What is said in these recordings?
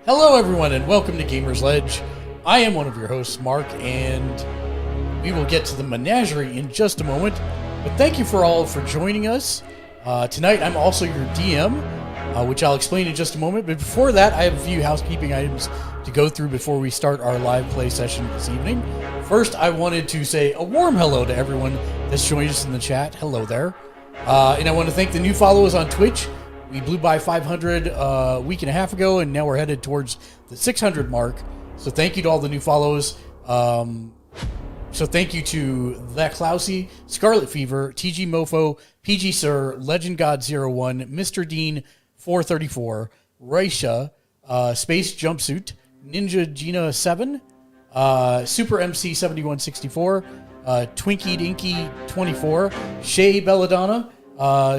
Hello, everyone, and welcome to Gamer's Ledge. I am one of your hosts, Mark, and we will get to the Menagerie in just a moment. But thank you for all for joining us. Tonight, I'm also your DM, which I'll explain in just a moment. But before that, I have a few housekeeping items to go through before we start our live play session this evening. First, I wanted to say a warm hello to everyone that's joined us in the chat. Hello there. And I want to thank the new followers on Twitch. We blew by 500 a week and a half ago, and now we're headed towards the 600 mark. So thank you to all the new follows. So thank you to The Klausy, Scarlet Fever, TG Mofo, PG Sir, Legend God 01, Mr. Dean 434, Raisha, Space Jumpsuit, Ninja Gina 7, Super MC 7164, Twinkie Dinky 24, Shay Belladonna,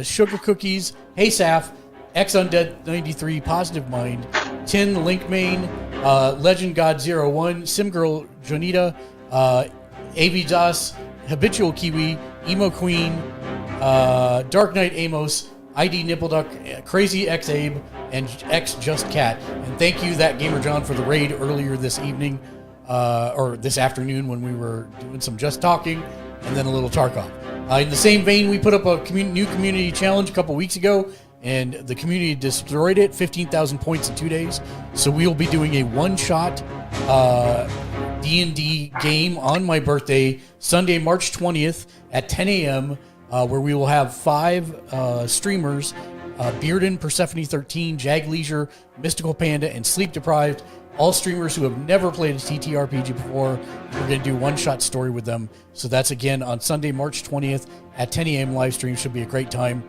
Sugar Cookies, Hey Saf, X Undead 93, Positive Mind, Tin Link Main, Legend God 01, Simgirl Jonita, AV Das, Habitual Kiwi, Emo Queen, Dark Knight Amos, ID Nippleduck, Crazy X Abe, and X Just Cat. And thank you, That Gamer John, for the raid earlier this evening, or this afternoon when we were doing some Just Talking, and then a little Tarkov. In the same vein, we put up a new community challenge a couple weeks ago, and the community destroyed it, 15,000 points in 2 days. So we'll be doing a one-shot D&D game on my birthday, Sunday, March 20th at 10 a.m., where we will have 5 streamers, Bearden, Persephone 13, Jag Leisure, Mystical Panda, and Sleep Deprived. All streamers who have never played a TTRPG before. We're going to do one-shot story with them. So that's, again, on Sunday, March 20th at 10 a.m. live stream. Should be a great time.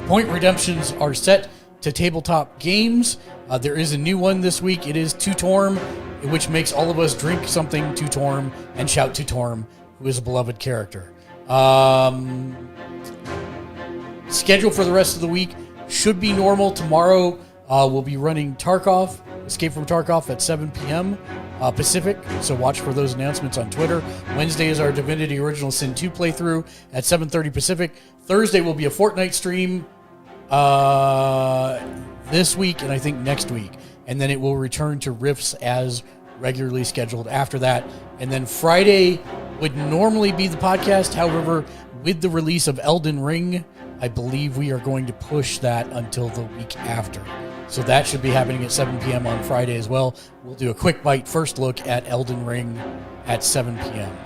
Point redemptions are set to tabletop games. There is a new one this week. It is Tutorm, which makes all of us drink something Tutorm and shout Tutorm, who is a beloved character. Schedule for the rest of the week should be normal. Tomorrow we'll be running Tarkov, Escape from Tarkov at 7 p.m. Pacific, so watch for those announcements on Twitter. Wednesday is our Divinity Original Sin 2 playthrough at 7:30 Pacific. Thursday will be a Fortnite stream this week and I think next week. And then it will return to Rifts as regularly scheduled after that. And then Friday would normally be the podcast. However, with the release of Elden Ring, I believe we are going to push that until the week after. So that should be happening at 7 p.m. on Friday as well. We'll do a quick bite first look at Elden Ring at 7 p.m.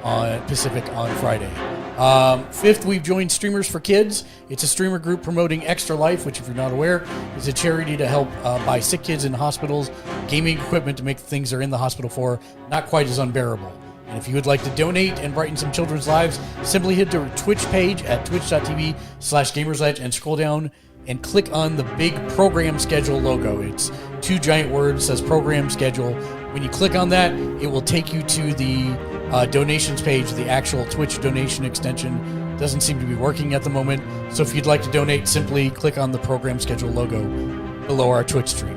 on Pacific on Friday. 5th, we've joined Streamers for Kids. It's a streamer group promoting Extra Life, which, if you're not aware, is a charity to help buy sick kids in hospitals gaming equipment to make the things they're in the hospital for not quite as unbearable. And if you would like to donate and brighten some children's lives, simply head to our Twitch page at twitch.tv/gamersledge and scroll down and click on the big program schedule logo. It's 2 giant words, says program schedule. When you click on that, it will take you to the donations page. The actual Twitch donation extension doesn't seem to be working at the moment. So if you'd like to donate, simply click on the program schedule logo below our Twitch stream.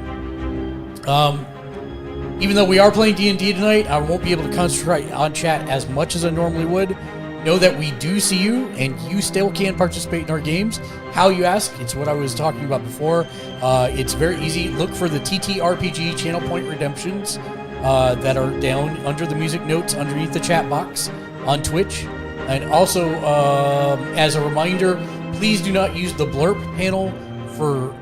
Even though we are playing D&D tonight, I won't be able to concentrate on chat as much as I normally would. Know that we do see you, and you still can participate in our games. How, you ask? It's what I was talking about before. It's very easy. Look for the TTRPG channel point redemptions that are down under the music notes underneath the chat box on Twitch. And also, as a reminder, please do not use the blurb panel for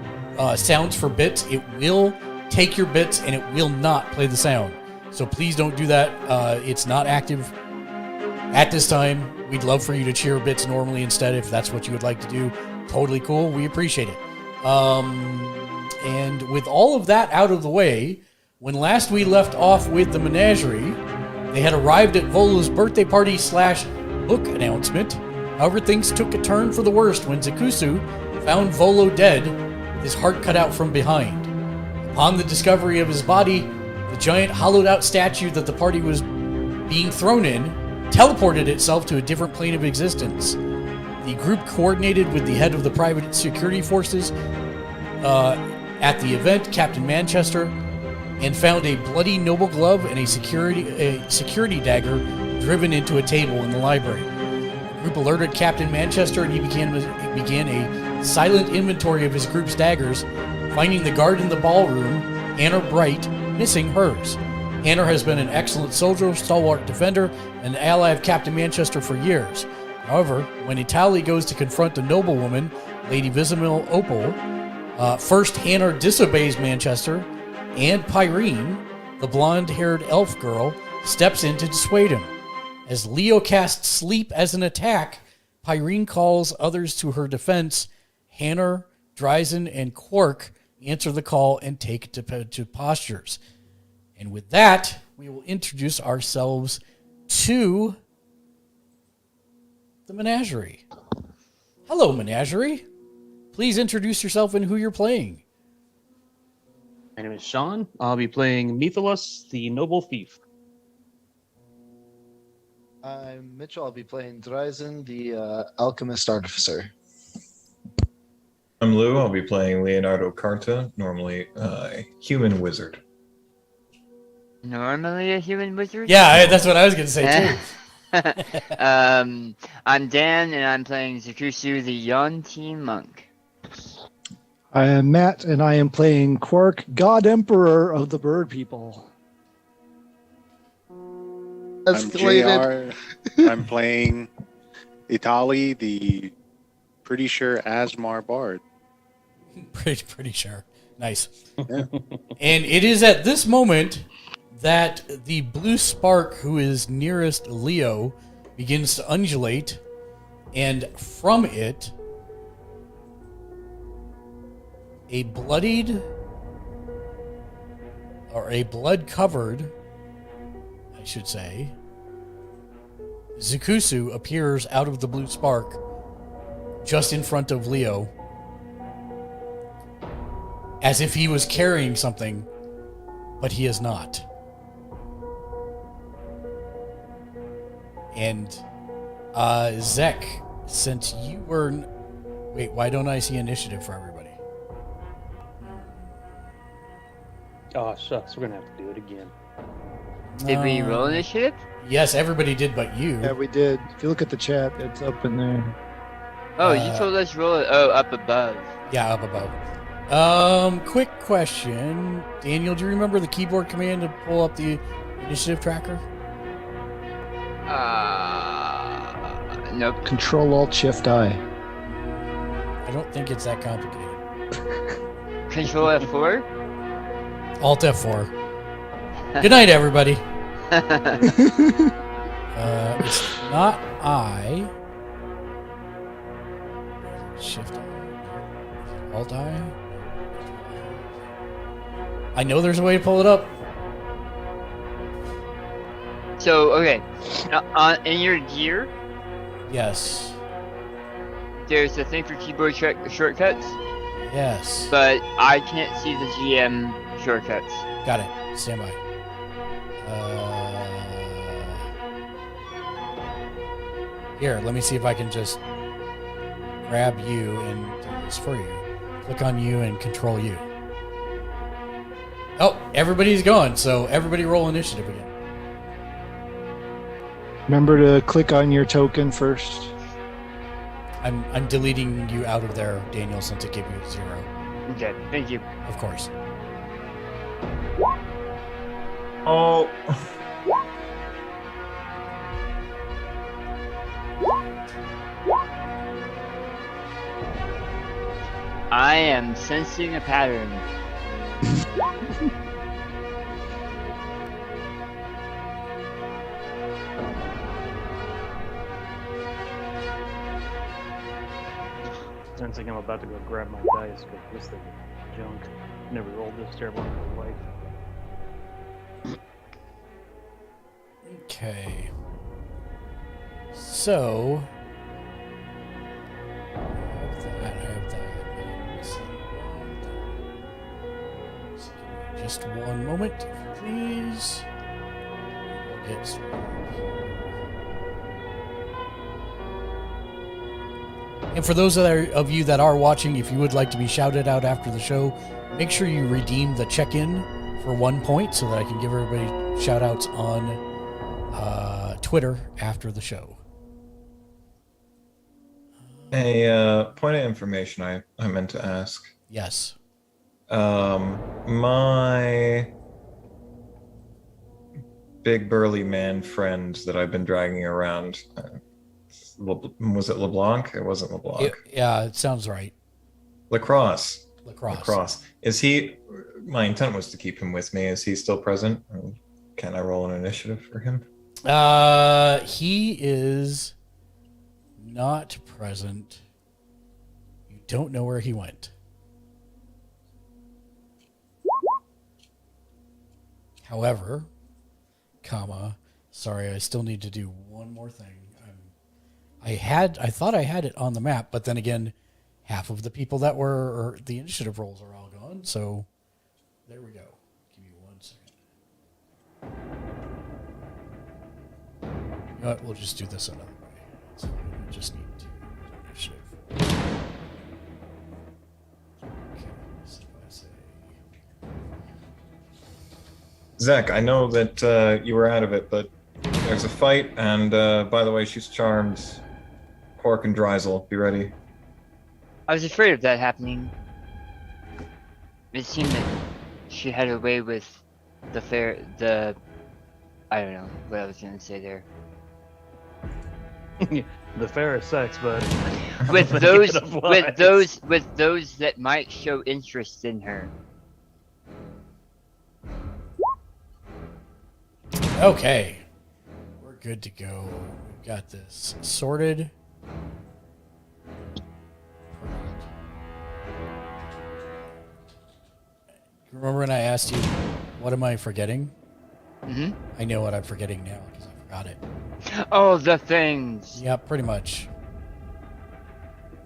sounds for bits. It will take your bits and it will not play the sound. So please don't do that. It's not active at this time. We'd love for you to cheer bits normally instead if that's what you would like to do. Totally cool. We appreciate it. And with all of that out of the way, when last we left off with the Menagerie, they had arrived at Volo's birthday party / book announcement. However, things took a turn for the worst when Zikusu found Volo dead with his heart cut out from behind. Upon the discovery of his body, the giant hollowed out statue that the party was being thrown in teleported itself to a different plane of existence. The group coordinated with the head of the private security forces at the event, Captain Manchester, and found a bloody noble glove and a security dagger driven into a table in the library. The group alerted Captain Manchester, and he began a silent inventory of his group's daggers, Finding the guard in the ballroom, Hannah Bright, missing hers. Hannah has been an excellent soldier, stalwart defender, and an ally of Captain Manchester for years. However, when Italy goes to confront a noblewoman, Lady Visimil Opal, first Hannah disobeys Manchester, and Pyrene, the blonde-haired elf girl, steps in to dissuade him. As Leo casts sleep as an attack, Pyrene calls others to her defense. Hannah, Dryzen, and Quark answer the call and take to postures. And with that, we will introduce ourselves to the Menagerie. Hello, Menagerie. Please introduce yourself and who you're playing. My name is Sean. I'll be playing Methalus, the Noble Thief. I'm Mitchell. I'll be playing Dryzen, the Alchemist Artificer. I'm Lou. I'll be playing Leonardo Carta, normally a human wizard. Normally a human wizard? Yeah, that's what I was going to say, too. I'm Dan, and I'm playing Zakusu, the Yon-Teen Monk. I am Matt, and I am playing Quark, God Emperor of the Bird People. I'm JR. I'm playing Italy, the pretty sure Asmar Bard. Pretty sure. Nice. Yeah. And it is at this moment that the blue spark who is nearest Leo begins to undulate, and from it, a bloodied, or a blood-covered, I should say, Zakusu appears out of the blue spark just in front of Leo, as if he was carrying something, but he is not. And Zek, since you were... Wait, why don't I see initiative for everybody? Oh, shucks. We're going to have to do it again. Did we roll initiative? Yes, everybody did but you. Yeah, we did. If you look at the chat, it's up in there. Oh, you told us roll it. Oh, up above. Yeah, up above. Quick question. Daniel, do you remember the keyboard command to pull up the initiative tracker? Nope. Control-Alt-Shift-I. I don't think it's that complicated. Control F4? Alt F4. Good night, everybody. It's not I. Shift Alt I. I know there's a way to pull it up. So, okay. In your gear, Yes. there's a thing for keyboard shortcuts, Yes. but I can't see the GM shortcuts. Got it. Stand by. Here, let me see if I can just grab you and do this for you. Click on you and control you. Oh, everybody's gone, so everybody roll initiative again. Remember to click on your token first. I'm deleting you out of there, Daniel, since it gave you a 0. Okay, thank you. Of course. Oh, I am sensing a pattern. Sounds like I'm about to go grab my dice because this thing is junk. Never rolled this terrible in my life. Okay. So... I have that. Let's see. Just one moment, if you please. We'll get started. And for those of you that are watching, if you would like to be shouted out after the show, make sure you redeem the check-in for 1 point so that I can give everybody shout-outs on Twitter after the show. a point of information I meant to ask. Yes. My big burly man friend that I've been dragging around. Was it LeBlanc? It wasn't LeBlanc. Yeah, it sounds right. Lacrosse. Lacrosse. Is he? My intent was to keep him with me. Is he still present? Can I roll an initiative for him? He is not present. You don't know where he went. However, sorry, I still need to do one more thing. I thought I had it on the map, but then again, half of the people that or the initiative rolls are all gone. So there we go. Give me 1 second. You know what? We'll just do this another way. So we just need to initiative. Okay, so I say. Zach, I know that you were out of it, but there's a fight, and by the way, she's charmed. Quark and Dryzel, be ready. I was afraid of that happening. It seemed that she had a way with the I don't know what I was gonna say there. The fair sex, but with those that might show interest in her. Okay, we're good to go. We've got this sorted. Remember when I asked you, what am I forgetting? Mm-hmm. I know what I'm forgetting now because I forgot it. Oh, the things. Yeah, pretty much.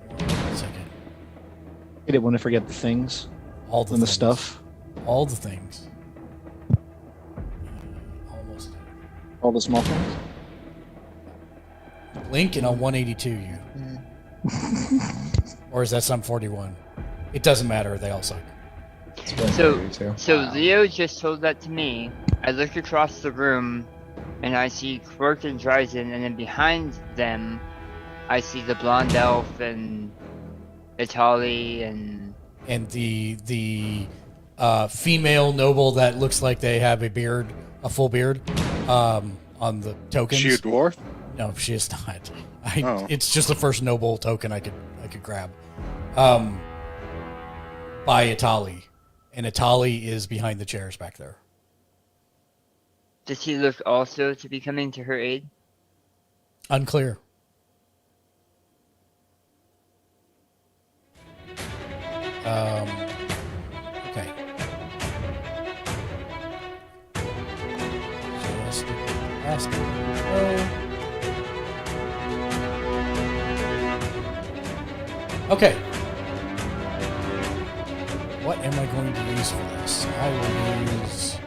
1 second. I didn't want to forget the things All the and the things. stuff, All the things. Almost. all the small things. Link and on 182 you. Or is that some 41? It doesn't matter. They all suck. So Leo just told that to me. I look across the room, and I see Quark and Dryzen, and then behind them, I see the blonde elf and Italy and the female noble that looks like they have a full beard, on the tokens. She a dwarf? No, she is not. Oh. It's just the first noble token I could grab. By Italy. And Italy is behind the chairs back there. does he look also to be coming to her aid? Unclear. Okay. Just ask him. Okay. What am I going to use for this? I will use...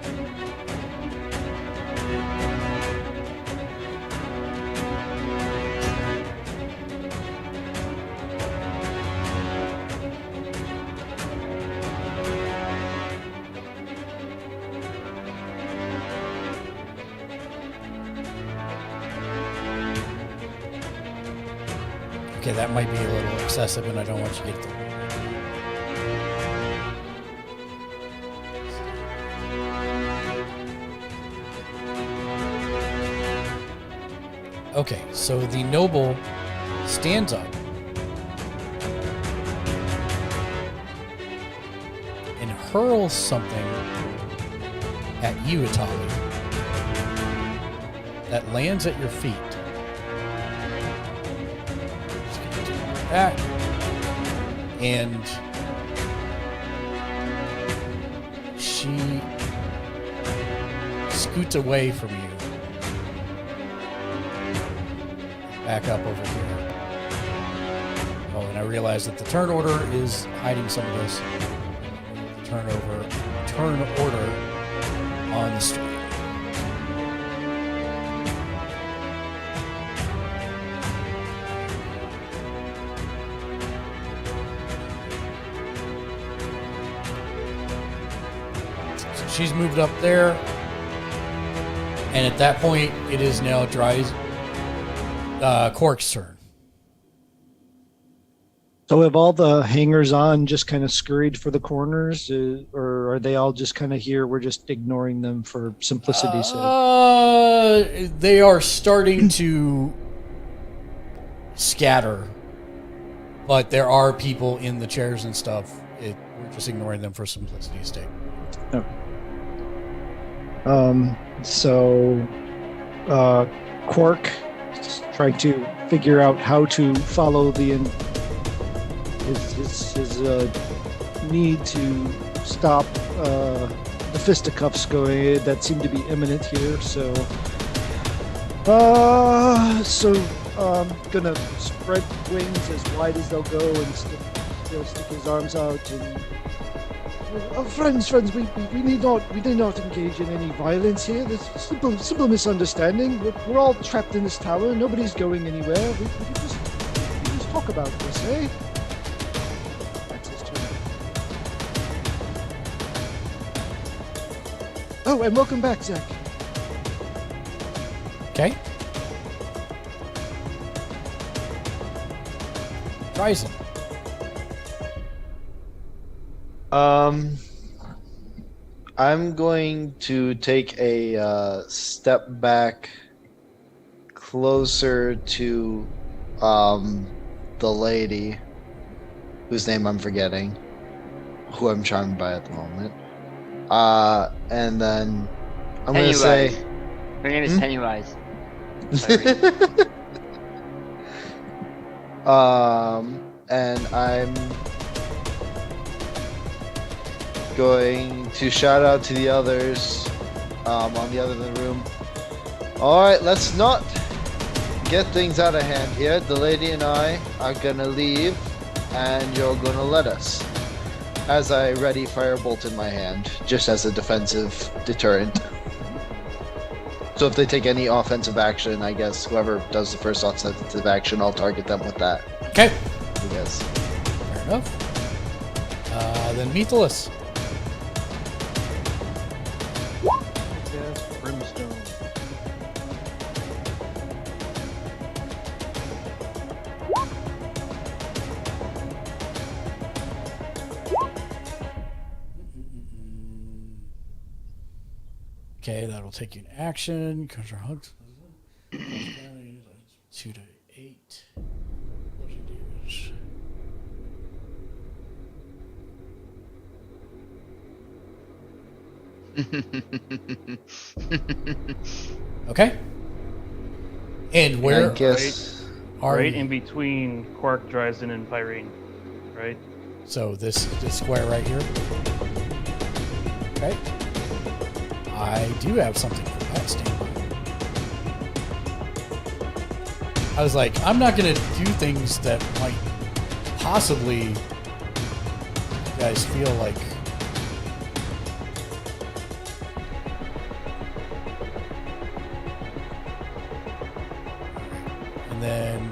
Okay, that might be a little excessive, and I don't want you to get the... Okay, so the noble stands up and hurls something at you, Italy, that lands at your feet. Just gonna do that. And she scoots away from you. Back up over here. Oh, and I realize that the turn order is hiding some of this. Turn order on the stream. So she's moved up there. And at that point, it is now Quark's turn. So have all the hangers-on just kind of scurried for the corners, or are they all just kind of here? We're just ignoring them for simplicity's sake. They are starting to scatter, but there are people in the chairs and stuff. We're just ignoring them for simplicity's sake. So Quark is trying to figure out how to follow his need to stop the fisticuffs going that seem to be imminent here. So gonna spread wings as wide as they'll go and stick his arms out and. Friends, we need not engage in any violence here. There's simple misunderstanding. We're all trapped in this tower. Nobody's going anywhere. We can just talk about this, eh? That's his turn. Oh, and welcome back, Zach. Okay. Ryzen. I'm going to take a step back closer to the lady whose name I'm forgetting, who I'm charmed by at the moment. And then I'm going to say... Her name is Pennywise. And I'm going to shout out to the others on the other end of the room. Alright, let's not get things out of hand here. The lady and I are gonna leave, and you're gonna let us. As I ready Firebolt in my hand, just as a defensive deterrent. So if they take any offensive action, I guess whoever does the first offensive action, I'll target them with that. Okay. I guess. Fair enough. Then Mythilus. Yes, Brimstone. Okay, that'll take you in action. Conjure hugs. 2 to 8. Bludgeoning damage. Okay. And where I guess are Right you? in between Quark, Dryzen, and Pyrene. Right? So this square right here. Okay. I do have something for that standby. I was like, I'm not going to do things that might possibly you guys feel like. And then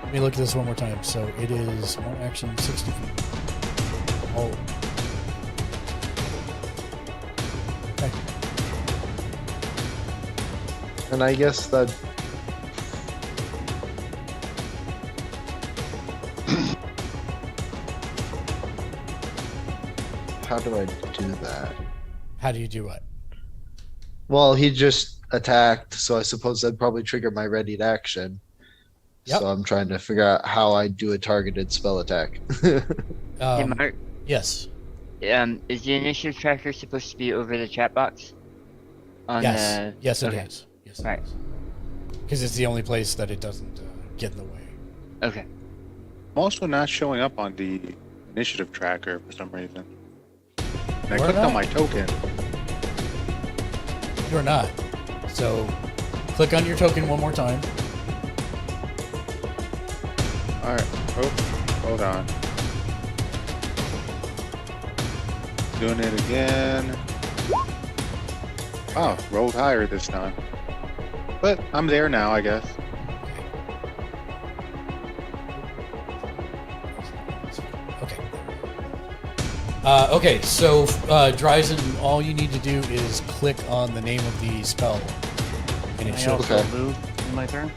let me look at this one more time. So it is one action, 60 feet. Oh. Okay. And I guess that how do I do that? How do you do what? Well, he just attacked, so I suppose that'd probably trigger my readied action. Yep. So I'm trying to figure out how I do a targeted spell attack. Hey, Mark, Yes. is the initiative tracker supposed to be over the chat box? Yes. Yes, it is. okay. Yes, it Right. is. Because it's the only place that it doesn't get in the way. Okay. I'm also not showing up on the initiative tracker for some reason. And I Why clicked not? on my token. You're not. So click on your token one more time. Alright. Oh, hold on. Doing it again. Oh, rolled higher this time. But I'm there now, I guess. Okay. Okay, so Dryzen, all you need to do is click on the name of the spell, and it I should. also Okay. move in my turn.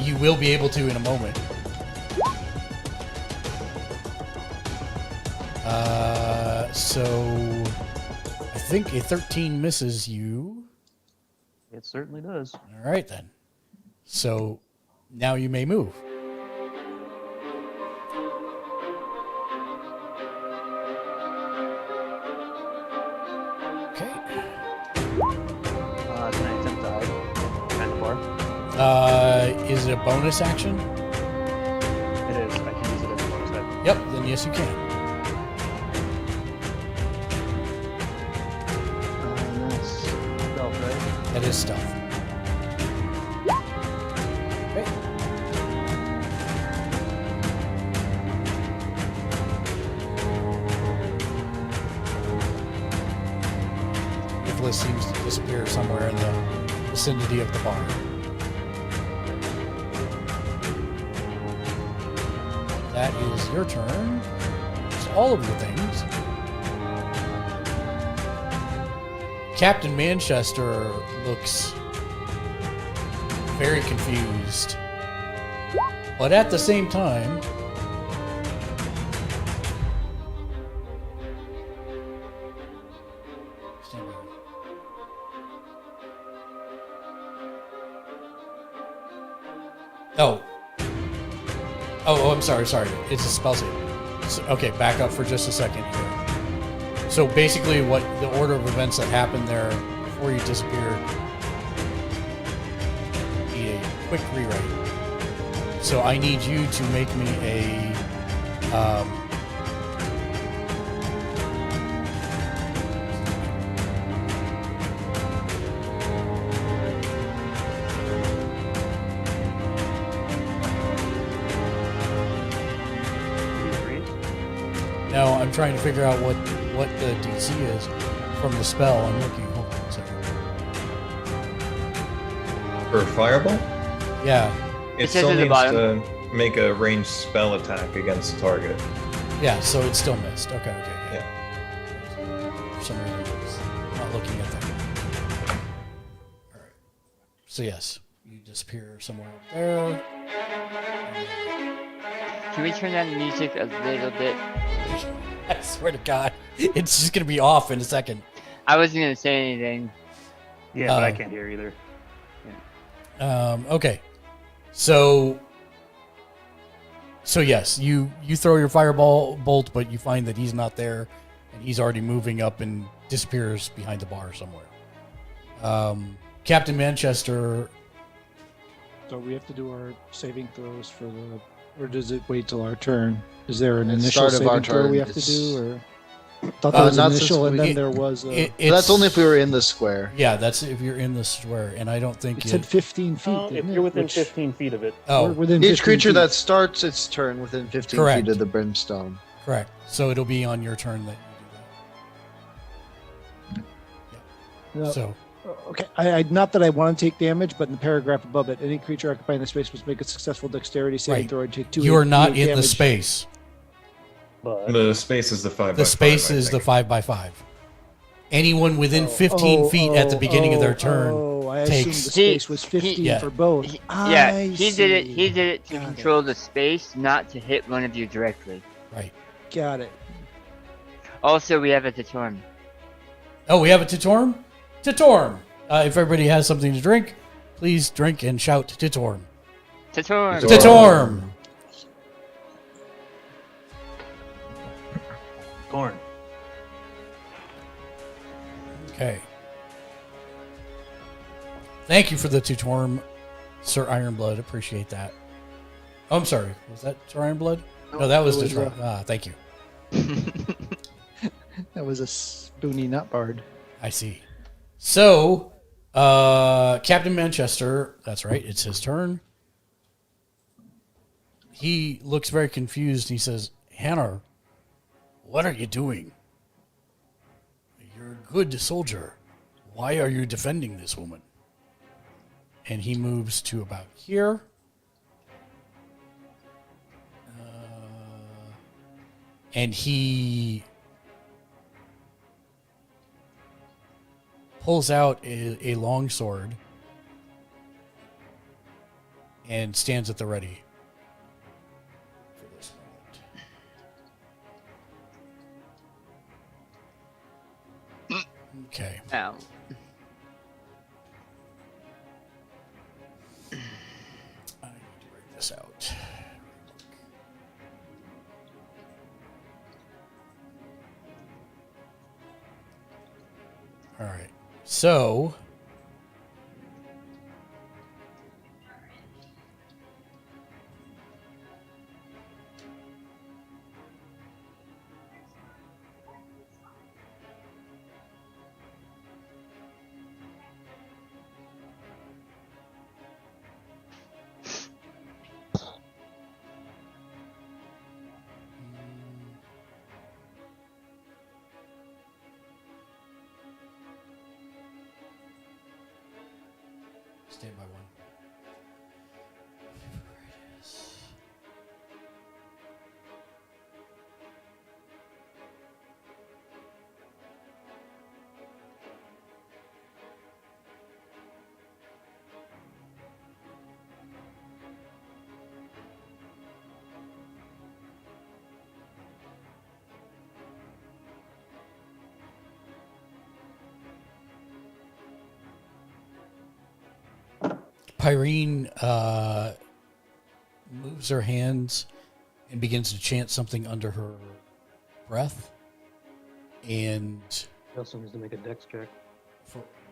You will be able to in a moment. So I think a 13 misses you. It certainly does. All right, then. So now you may move. Okay. Can I attempt to hide behind the bar? Is it a bonus action? It is. I can use it as a bonus action. Yep, then yes, you can. That's stealth, right? That is stealth. Okay. Nicholas seems to disappear somewhere in the vicinity of the bar. That is your turn. It's all of your things. Captain Manchester looks very confused. But at the same time, Oh, I'm sorry. It's a spell save. So, okay, back up for just a second here. So basically what the order of events that happened there before you disappeared, be a quick rewrite. So I need you to make me a no, I'm trying to figure out what the DC is from the spell. I'm looking. Hold on a second. For fireball? Yeah. It says still at the needs bottom. to make a ranged spell attack against the target. Yeah, so it's still missed. Okay. Yeah. For some reason, I was not looking at that. All right. So yes, you disappear somewhere up there. Can we turn down the music a little bit? I swear to God, it's just gonna be off in a second. I wasn't gonna say anything. Yeah, but I can't hear either. Okay. So yes, you throw your fireball bolt, but you find that he's not there, and he's already moving up and disappears behind the bar somewhere. Captain Manchester. So we have to do our saving throws for the, or does it wait till our turn? Is there an At the initial start of our saving throw we turn, have to it's- do, or I thought there was not initial since and we- then there was a, It's, That's only if we were in the square. Yeah, that's if you're in the square, and I don't think it said 15 feet. If didn't you're it? within Which- 15 feet of it. Oh, we're within Each 15 creature feet. that starts its turn within 15 Correct. feet of the brimstone. correct. So it'll be on your turn that you do No, that. So okay, I not that I want to take damage, but in the paragraph above it, any creature occupying the space must make a successful dexterity saving Right. throw and take 2 you are not in the damage. space. But The space is the 5 The by space 5, I is the think. 5x5. Anyone within 15 feet at the beginning of their turn. I assumed takes- the space was 15 yeah. for both. Yeah, he did it. see. He did it to Got control it. the space, not to hit one of you directly. Right. Got it. Also, we have a Tatorm. Oh, we have a Titorm? Titorm! If everybody has something to drink, please drink and shout Titorm. Tatorm. Tatorm. Titorm! Gorn. Okay. Thank you for the Titorm, Sir Ironblood. Appreciate that. Oh, I'm sorry. Was that Sir Ironblood? No, that was it was, Titorm. Thank you. That was a spoony nut bard. I see. So, Captain Manchester, that's right, it's his turn. He looks very confused. He says, Hannah, what are you doing? You're a good soldier. Why are you defending this woman? And he moves to about here. And he pulls out a long sword and stands at the ready for this Okay. Now, I need to write this out. All right. So. Stand by one. Pyrene moves her hands and begins to chant something under her breath. And She also needs to make a dex check.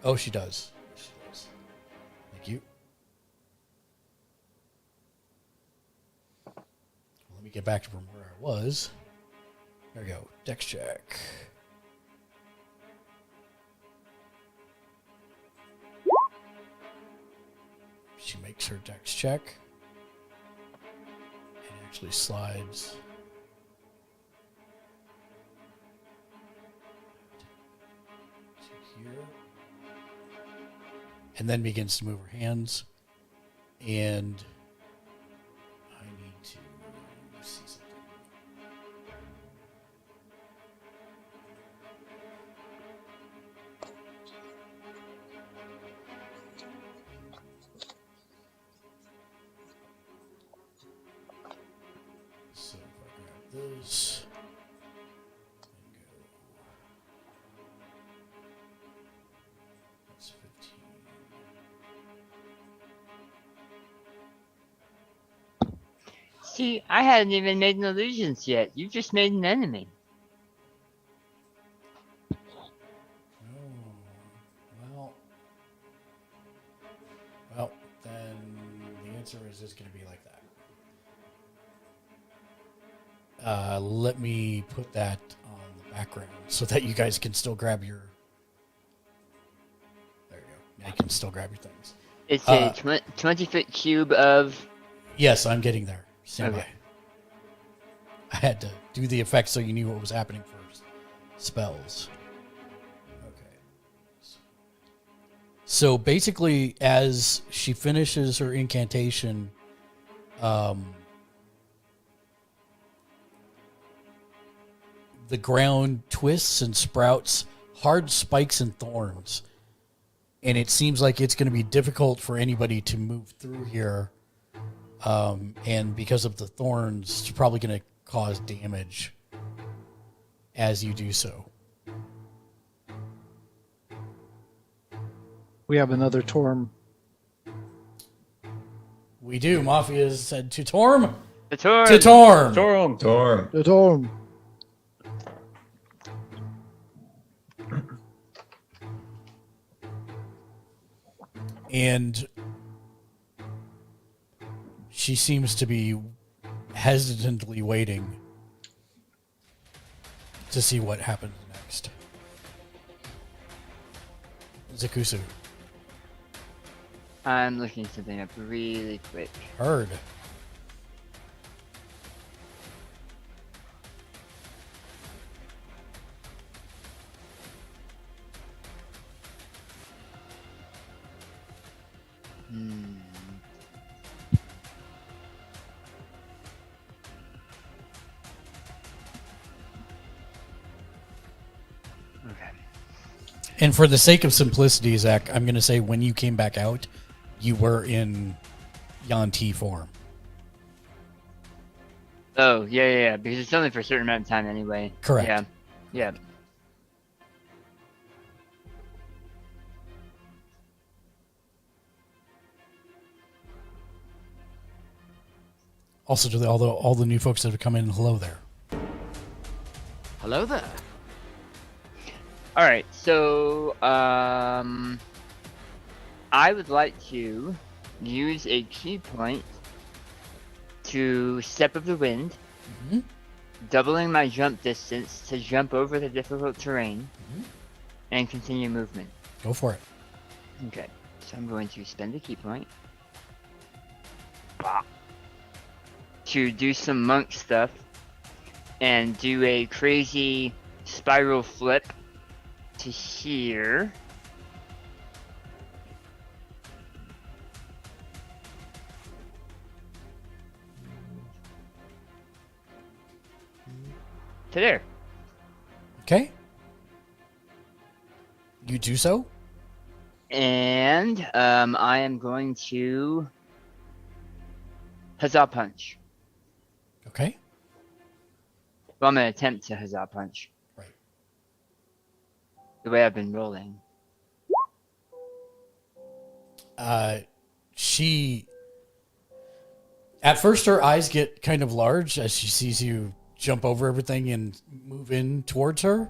oh, she does. She does. Thank you. Let me get back from where I was. There we go. Dex check. She makes her dex check. And actually slides. To here. And then begins to move her hands. And I need to see something. So if I grab this and go, that's 15. see, I hadn't even made an illusions yet. You just made an enemy. Oh, well, then the answer is it's going to be like that. Let me put that on the background so that you guys can still grab your. There you go. Now you can still grab your things. It's a 20-foot cube of. Yes, I'm getting there. Stand Okay. by. I had to do the effect so you knew what was happening first. Spells. Okay. So basically, as she finishes her incantation, the ground twists and sprouts hard spikes and thorns. And it seems like it's going to be difficult for anybody to move through here. And because of the thorns, it's probably going to cause damage as you do so. We have another Torm. We do. Mafia said to Torm. The Torm. To Torm. Torm! Torm. The Torm. And she seems to be hesitantly waiting to see what happens next. Zakusu. I'm looking something up really quick. Heard. Okay. And for the sake of simplicity, Zach, I'm going to say when you came back out, you were in Yanti form. Oh, yeah, because it's only for a certain amount of time anyway. Correct. Yeah. Also to all the new folks that have come in, hello there. Hello there. All right, so I would like to use a key point to Step of the Wind, doubling my jump distance to jump over the difficult terrain, and continue movement. Go for it. Okay, so I'm going to spend a key point to do some monk stuff and do a crazy spiral flip to here. To there. Okay. You do so? And I am going to Huzzah Punch. Okay. Well, I'm going to attempt to Huzzah Punch. Right. The way I've been rolling. She... At first, her eyes get kind of large as she sees you jump over everything and move in towards her.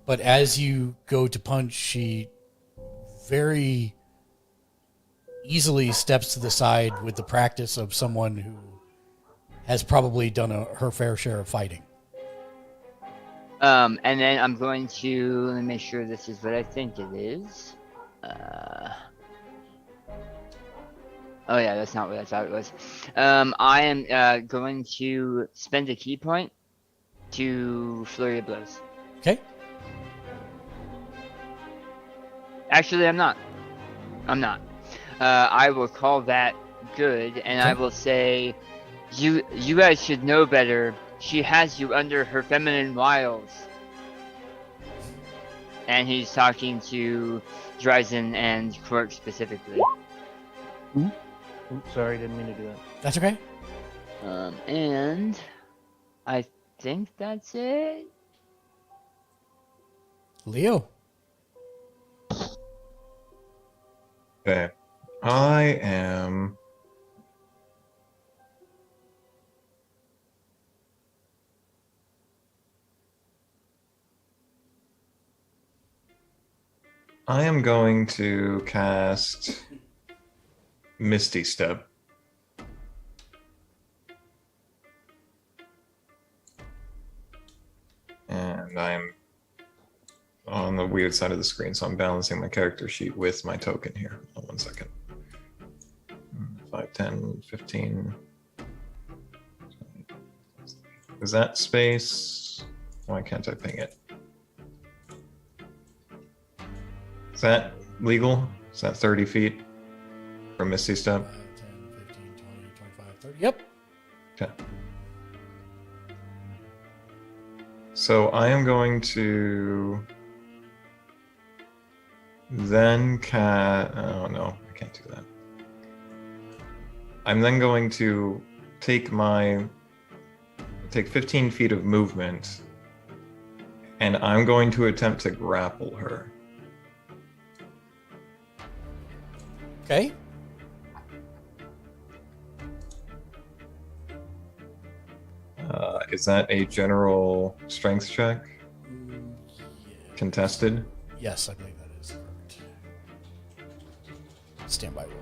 But as you go to punch, she very easily steps to the side with the practice of someone who has probably done her fair share of fighting. And then I'm going to, let me make sure this is what I think it is. Oh yeah, that's not what I thought it was. I am going to spend a key point to Flurry of Blows. Okay. Actually, I'm not. I will call that good, and I will say, you guys should know better. She has you under her feminine wiles. And he's talking to Dryzen and Quirk specifically. Oops, sorry, didn't mean to do that. That's okay. And I think that's it. Leo. Okay. I am... going to cast Misty Step. And I'm on the weird side of the screen, so I'm balancing my character sheet with my token here. Hold on 1 second. 5, 10, 15. Is that space? Why can't I ping it? Is that legal? Is that 30 feet for Misty Step? 5, 10, 15, 20, 25, 30. Yep. Okay. So I am going to then oh no, I can't do that. I'm then going to take 15 feet of movement, and I'm going to attempt to grapple her. Okay. Is that a general strength check? Contested? Yes, I believe that is correct. Stand by one.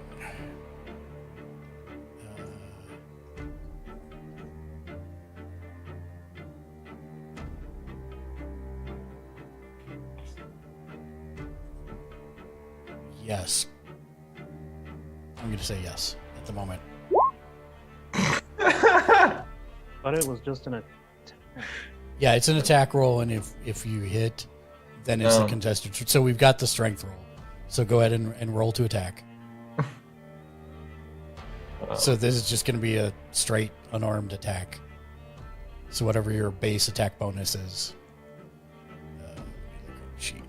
Yes. I'm going to say yes at the moment. Thought it was just an attack. Yeah, it's an attack roll, and if you hit, then it's a Oh. contested. So we've got the strength roll. So go ahead and roll to attack. So this is just going to be a straight unarmed attack. So whatever your base attack bonus is. Let me look at the sheet.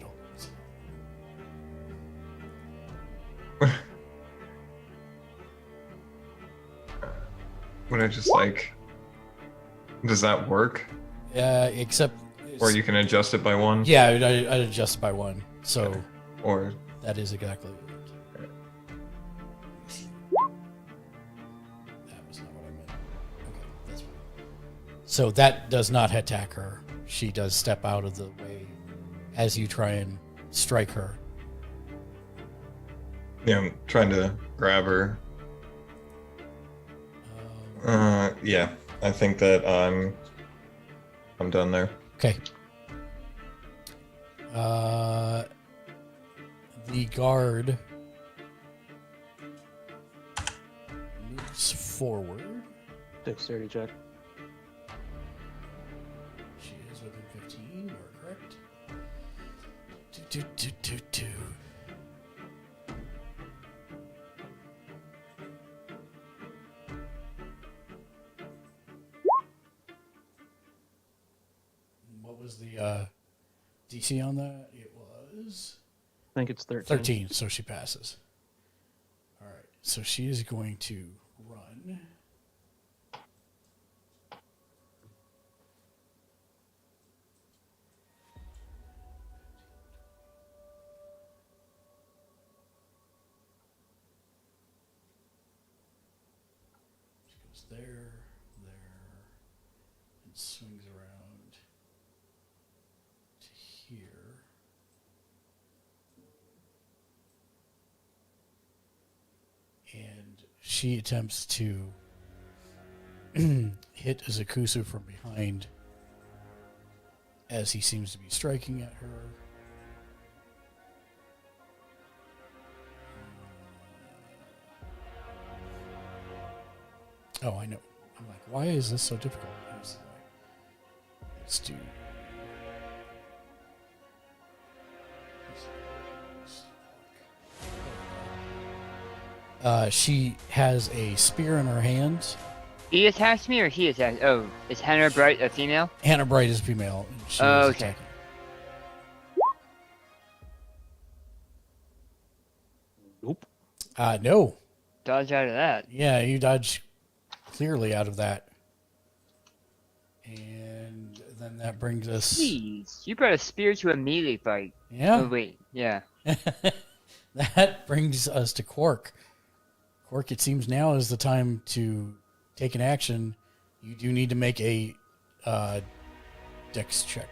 Would I just like... Does that work? Except... Or you can adjust it by 1? Yeah, I'd adjust it by 1. So Or... that is exactly it. That was not what I meant. Okay. So that does not attack her. She does step out of the way as you try and strike her. Yeah, I'm trying to grab her. Yeah, I think that I'm done there. Okay. The guard moves forward. Dexterity check. She is within 15, you are correct. Two. What was the DC on that? It was I think it's 13. 13, so she passes. All right, so she is going to run. She goes there, and swings around to here. And she attempts to hit Zakusu from behind as he seems to be striking at her. Oh, I know. I'm like, why is this so difficult? Let's do. She has a spear in her hands. He attacks me or he attacks? Oh, is Hannah Bright a female? Hannah Bright is female. And she is Okay. attacking. Nope. No. Dodge out of that. Yeah, you dodge clearly out of that. And then that brings us. Please, you brought a spear to a melee fight. Yeah. Oh wait, yeah. That brings us to Quark. Quark, it seems now is the time to take an action. You do need to make a dex check.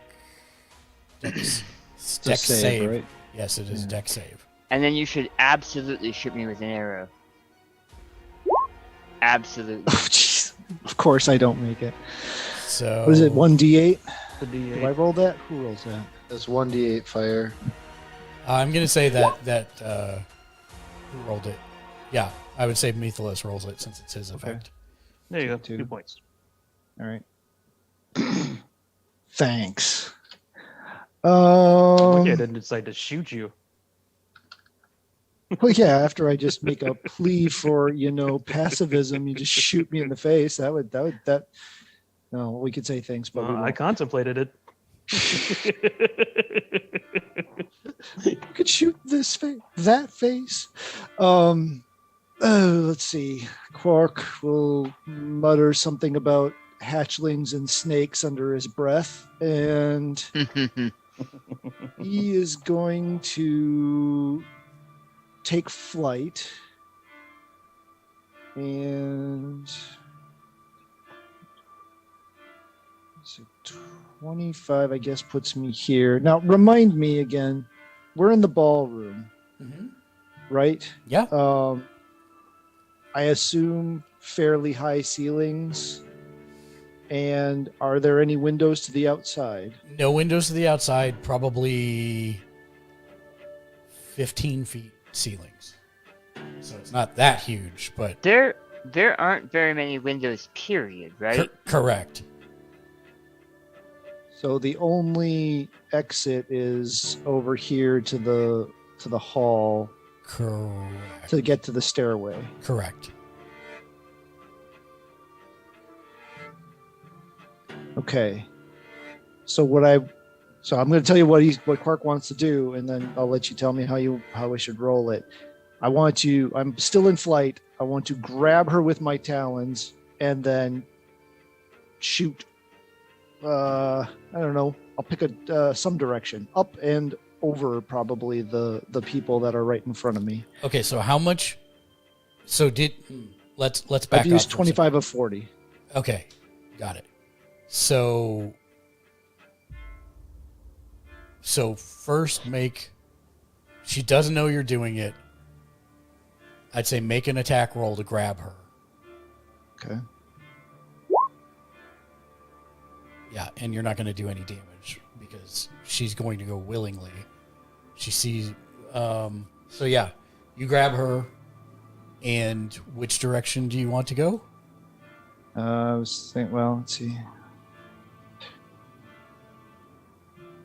Dex save. Right? Yes, it is dex save. And then you should absolutely shoot me with an arrow. Absolutely. Oh, jeez. Of course I don't make it. So What is it, 1d8? The Do I D8. roll that? Who rolls that? That's 1d8 fire. I'm going to say that who rolled it? Yeah, I would say Methalus rolls it since it's his effect. There you go. Two. 2 points. All right. Thanks. Lucky I didn't decide to shoot you. Well, yeah, after I just make a plea for, pacifism, you just shoot me in the face. No, we could say things, but we I won't. contemplated it. You could shoot this face, that face. Let's see. Quark will mutter something about hatchlings and snakes under his breath, and he is going to take flight. And so 25, I guess, puts me here. Now, remind me again, we're in the ballroom, Mm-hmm. right? Yeah. I assume fairly high ceilings. And are there any windows to the outside? No windows to the outside, probably 15 feet ceilings. So it's not that huge, but There aren't very many windows, period, right? correct. So the only exit is over here to the hall Correct. to get to the stairway. Correct. Okay. So I'm going to tell you what Quark wants to do, and then I'll let you tell me how we should roll it. I'm still in flight. I want to grab her with my talons and then shoot. I don't know. I'll pick some direction, up and over probably the people that are right in front of me. Okay, so how much? So let's back I've used up for a second. 25 of 40. Okay, got it. So first she doesn't know you're doing it. I'd say make an attack roll to grab her. Okay. Yeah, and you're not going to do any damage because she's going to go willingly. She sees. So yeah, you grab her, and which direction do you want to go? I was thinking, well, let's see.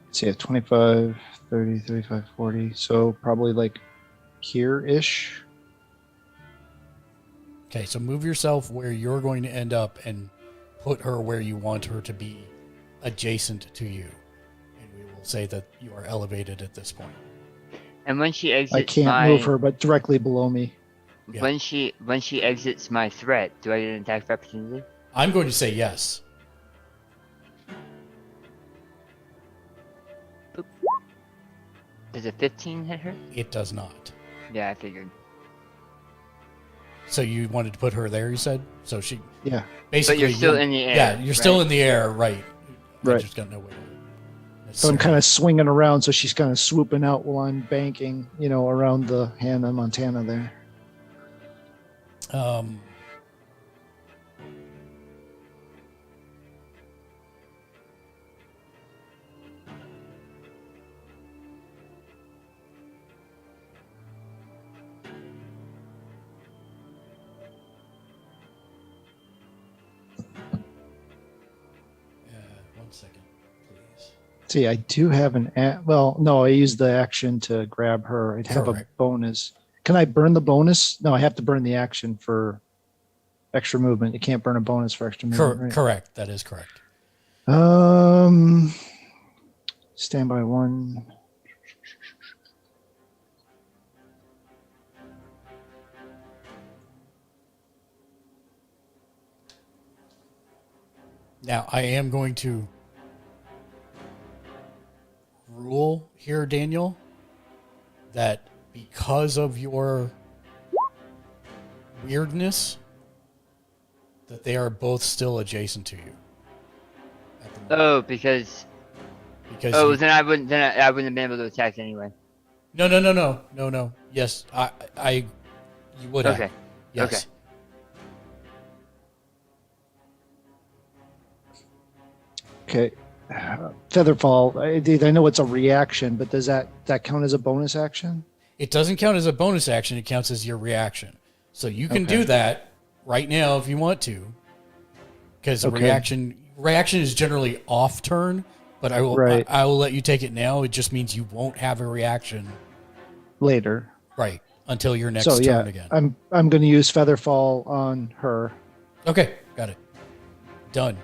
Let's see, 25, 30, 35, 40. So probably like here-ish. Okay, so move yourself where you're going to end up and put her where you want her to be, adjacent to you. And we will say that you are elevated at this point. And when she exits I can't move her, but directly below me. Yeah. When she exits my threat, do I get an attack of opportunity? I'm going to say yes. Does a 15 hit her? It does not. Yeah, I figured. So you wanted to put her there, you said? So she Yeah. basically... But you're still in the air. Yeah, you're still right? in the air, right. I Right. just got no way to... So I'm kind of swinging around, so she's kind of swooping out while I'm banking, around the Hannah Montana there. One second, please. See, I do have well, no, I used the action to grab her. I'd have a Correct. bonus. Can I burn the bonus? No, I have to burn the action for extra movement. You can't burn a bonus for extra movement, right? Correct. That is correct. Standby one. Now, I am going to rule here, Daniel, that because of your weirdness, that they are both still adjacent to you. At the moment. Oh, because then I wouldn't have been able to attack anyway. No. Yes, you would have. Okay. Yes. Okay. Okay. Featherfall. I know it's a reaction, but does that count as a bonus action? It doesn't count as a bonus action. It counts as your reaction. So you can do that right now if you want to, because the reaction is generally off turn. But I will let you take it now. It just means you won't have a reaction Later. right until your next So turn again. I'm going to use Featherfall on her. Okay, got it. Done.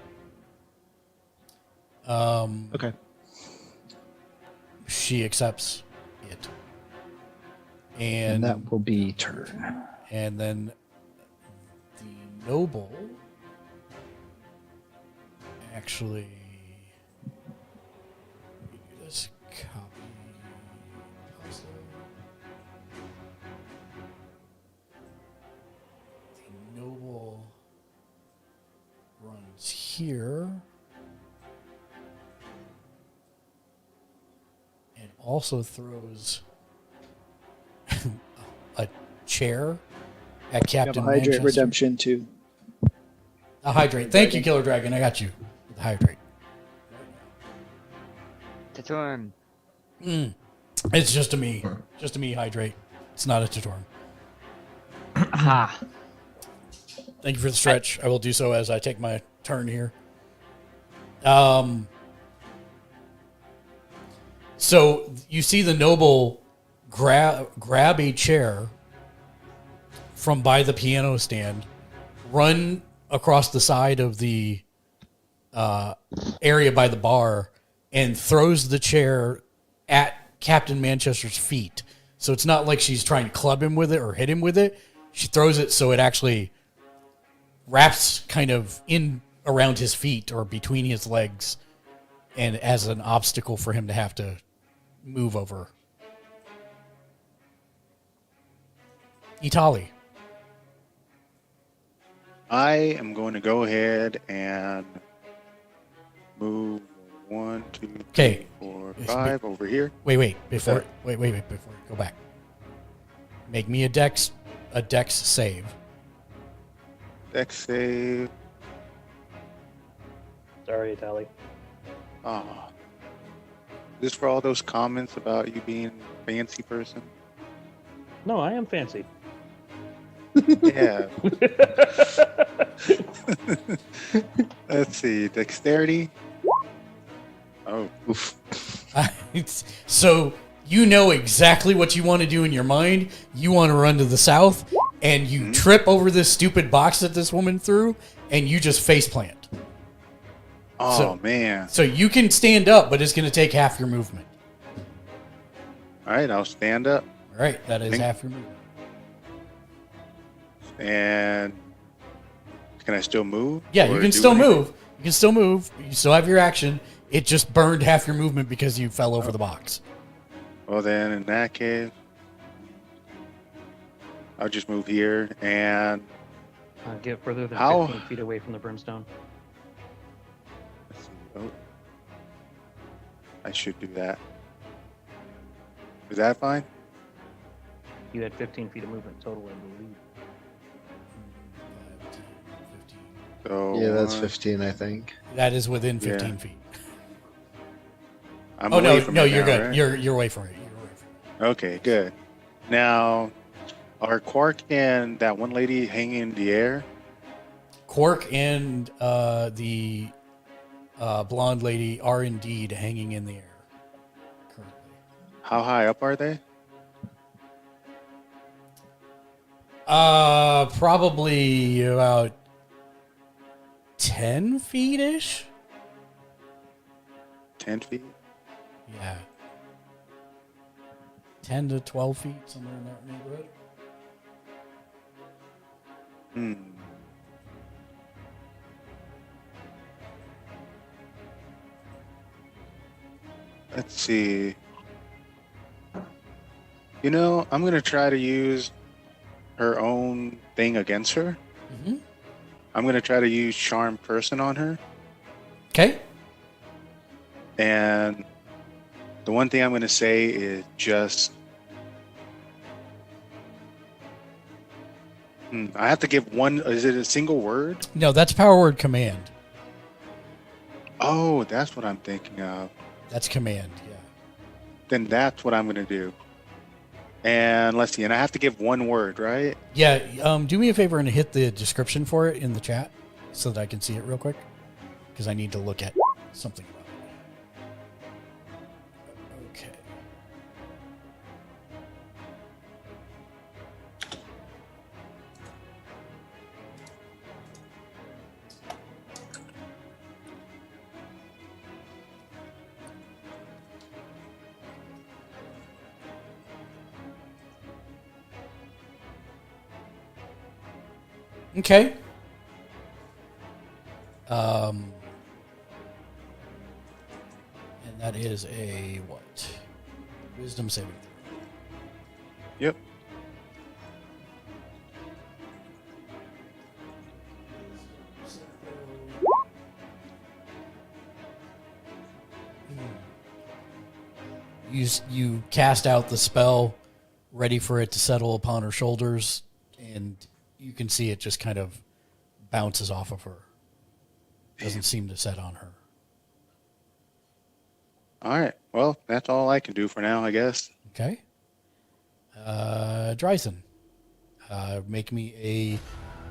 Okay. She accepts it, And that will be turn. and then the noble actually. Let me do this. Copy. Paste it. The noble runs here. And also throws a chair at Captain Hydrate Manchester. Redemption too. A hydrate. Thank you, Killer Dragon. I got you. The hydrate. Tatorm. It's just a me. Just a me hydrate. It's not a Tatorm. Aha. Thank you for the stretch. I will do so as I take my turn here. So you see the noble grab a chair from by the piano stand, run across the side of the area by the bar, and throws the chair at Captain Manchester's feet. So it's not like she's trying to club him with it or hit him with it. She throws it so it actually wraps kind of in around his feet or between his legs, and as an obstacle for him to have to move over. Itali. I am going to go ahead and move 1, 2, 3, Okay. 4, 5 over here. Wait. Before go back. Make me a dex save. Dex save. Sorry, Tally. Ah. This for all those comments about you being a fancy person? No, I am fancy. Yeah. Let's see. Dexterity. Oh. Oof. So you know exactly what you want to do in your mind. You want to run to the south, and you trip over this stupid box that this woman threw, and you just faceplant. Oh, man. So you can stand up, but it's going to take half your movement. All right, I'll stand up. All right, that is Thank- half your movement. And can I still move? Yeah, Or you can do still anything? move. You can still move. You still have your action. It just burned half your movement because you fell over the box. Well, then, in that case, I'll just move here and Get further than How- 15 feet away from the brimstone. let's see. Oh, I should do that. Is that fine? You had 15 feet of movement total, I believe. So Yeah, that's 1, 15, I think. That is within 15 Yeah. feet. I'm Oh away no, from no, it you're now, good. right? You're away from it. You're away from it. Okay, good. Now, are Quark and that one lady hanging in the air? Quark and the blonde lady are indeed hanging in the air currently. How high up are they? Probably about 10 feet ish. 10 feet? Yeah. 10 to 12 feet, somewhere in that neighborhood. Hmm. Let's see. You know, I'm going to try to use her own thing against her. Mm-hmm. I'm going to try to use Charm Person on her. Okay. And the one thing I'm going to say is just. I have to give one. Is it a single word? No, that's power word command. Oh, that's what I'm thinking of. That's command, yeah. Then that's what I'm going to do. And let's see. And I have to give one word, right? Yeah, do me a favor and hit the description for it in the chat so that I can see it real quick. Because I need to look at something about it. Okay. Okay. And that is a what? Wisdom saving throw. Yep. You cast out the spell, ready for it to settle upon her shoulders, and you can see it just kind of bounces off of her. Doesn't seem to set on her. All right. Well, that's all I can do for now, I guess. Okay. Dryson. Make me a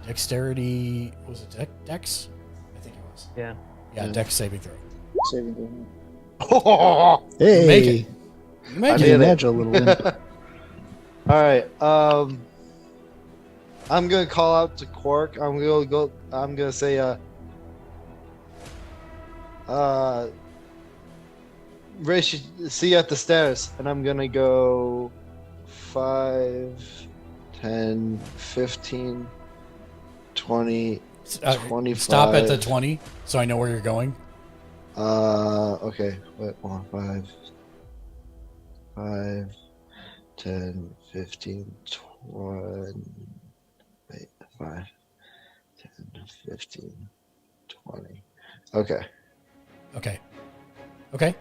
dexterity. Was it dex? I think it was. Yeah. Yeah, dex saving throw. Saving throw. Hey, Make it. You make I it. did it. Imagine a little imp. All right. I'm gonna call out to Quark. I'm gonna say Ray should see you at the stairs, and I'm gonna go 5, 10, 15, 20, 25. Stop at the 20, so I know where you're going. Okay. Wait, 5, 10, 15, 20. Wait, 5, 10, 15, 20. Okay. Okay. Okay.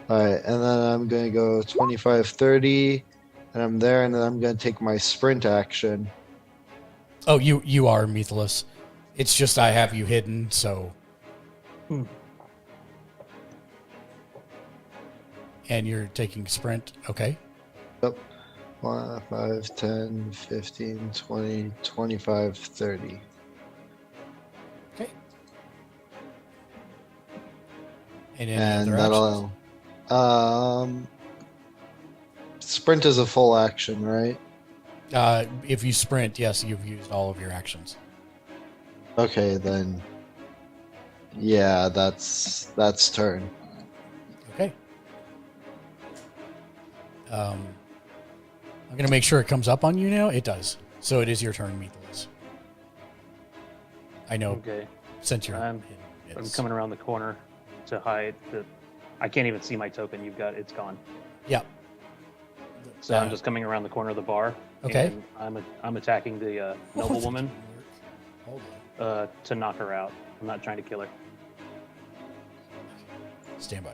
All right, and then I'm going to go 25, 30, and I'm there, and then I'm going to take my sprint action. Oh, you are Methalus. It's just I have you hidden, so. And you're taking sprint. Okay. Yep. 1, 5, 10, 15, 20, 25, 30. Okay. And any other And actions? sprint is a full action, right? If you sprint, yes, you've used all of your actions. Okay, then. Yeah, that's turn. Okay. I'm going to make sure it comes up on you now. It does. So it is your turn, Methalus. I know. Okay. Since you're I'm coming around the corner to hide. I can't even see my token. It's gone. Yeah. So I'm just coming around the corner of the bar. Okay. And I'm attacking the noblewoman Hold to knock her out. I'm not trying to kill her. on. Stand by.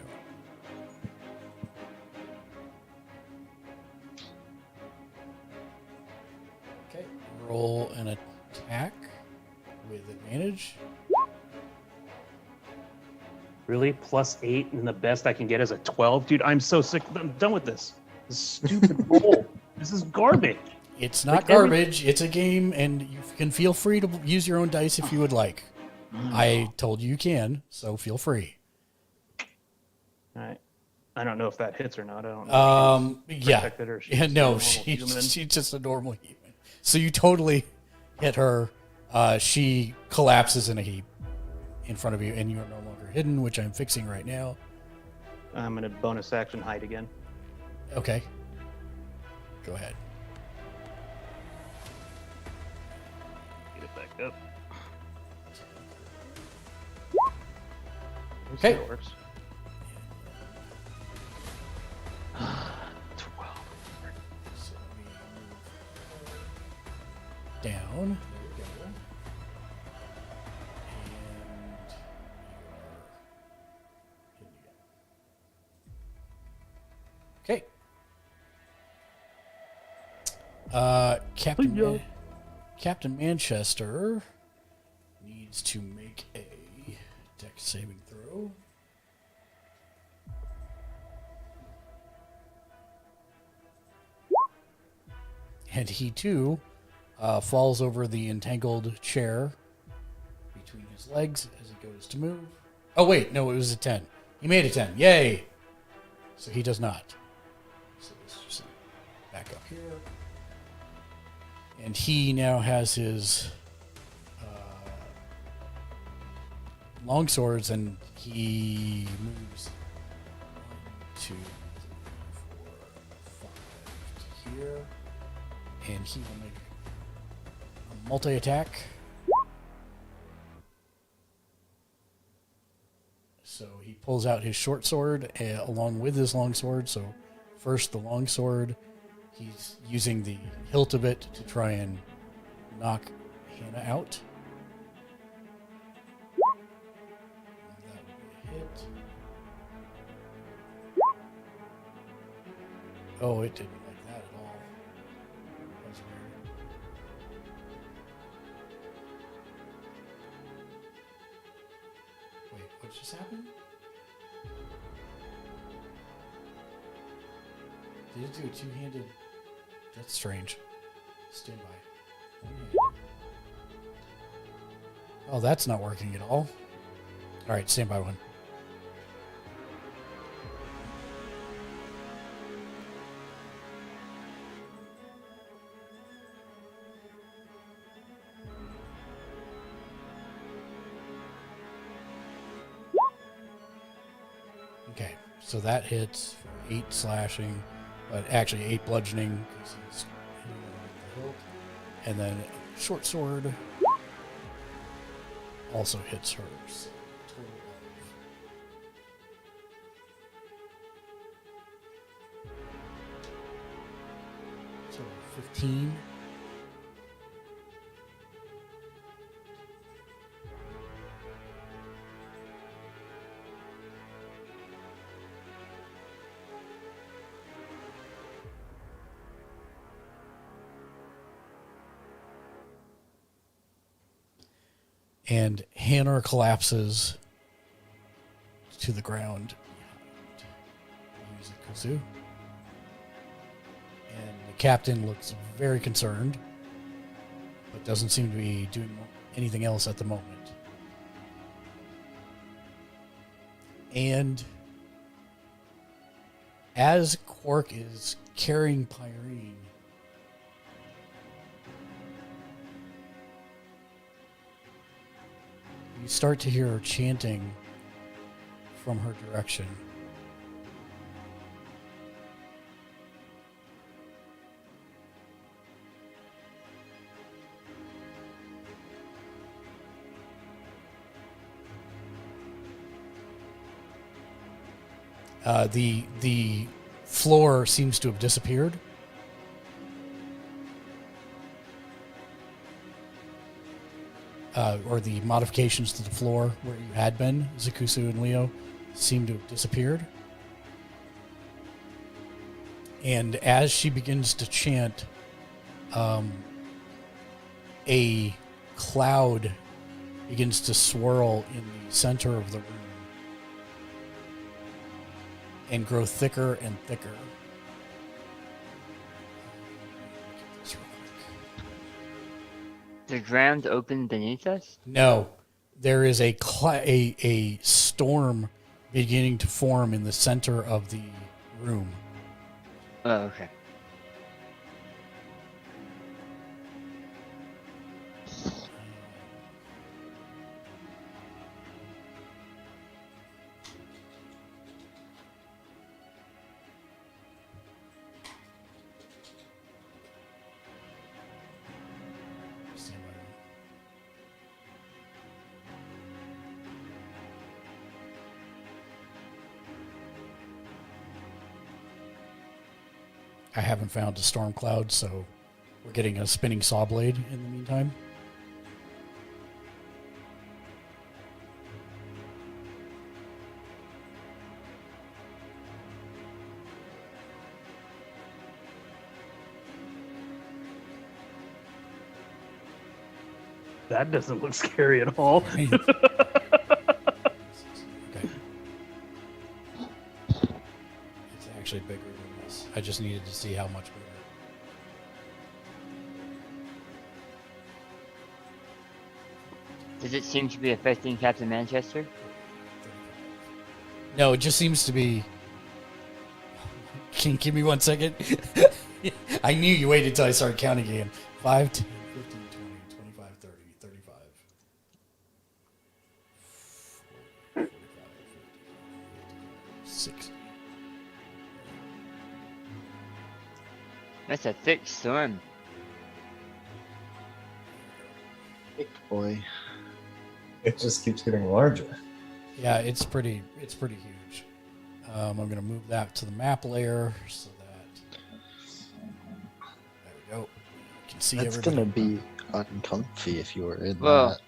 Okay. Roll an attack with advantage. Really? +8, and the best I can get is a 12? Dude, I'm so sick. I'm done with this. This stupid roll. This is garbage. It's not Like garbage. It's a game, and you can feel free to use your own dice if you would like. I told you can, so feel free. All right. I don't know if that hits or not. I don't know. If she's Yeah. protected or she's Yeah, just a no, normal she's human. just a normal human. So you totally hit her. She collapses in a heap in front of you, and you are no longer hidden, which I'm fixing right now. I'm going to bonus action hide again. Okay. Go ahead. Get it back up. Okay. That works. 12. So let me move down. There we go. And you are hidden again. Okay. Captain Manchester needs to make a dex saving throw. And he too falls over the entangled chair between his legs as he goes to move. Oh wait, no, it was a 10. He made a 10. Yay! So he does not. So let's just back up here. And he now has his long swords, and he moves 1, 2, 3, 4, 5 to here. And he will make a multi-attack. So he pulls out his short sword along with his long sword. So first the long sword. He's using the hilt of it to try and knock Hannah out. And that would be a hit. Oh, it didn't like that at all. That's weird. Wait, what just happened? Did it do a two-handed? That's strange. Stand by. One-handed. Oh, that's not working at all. All right, stand by one. Okay, so that hits for 8 slashing, but actually 8 bludgeoning because he's hitting her with the hilt. And then short sword also hits hers. Total of. So 15. And Hannah collapses to the ground behind Yuzukuzu. And the captain looks very concerned, but doesn't seem to be doing anything else at the moment. And as Quark is carrying Pyrene, you start to hear her chanting from her direction. The floor seems to have disappeared. Or the modifications to the floor where you had been, Zakusu and Leo, seem to have disappeared. And as she begins to chant, a cloud begins to swirl in the center of the room and grow thicker and thicker. The ground open beneath us? No, there is a storm beginning to form in the center of the room. Oh, okay. I haven't found a storm cloud, so we're getting a spinning saw blade in the meantime. That doesn't look scary at all. Okay. It's actually bigger than this. I just needed to see how much bigger. Does it seem to be affecting Captain Manchester? No, it just seems to be... Can you give me 1 second? I knew you waited until I started counting again. 5, 10, 15, 20, 25, 30, 35. 40, 45, 50, 60. That's a thick storm. Big boy. It just keeps getting larger. Yeah, it's pretty huge. I'm going to move that to the map layer so that... There we go. You can see That's everybody. gonna be uncomfy if you were in Well, that.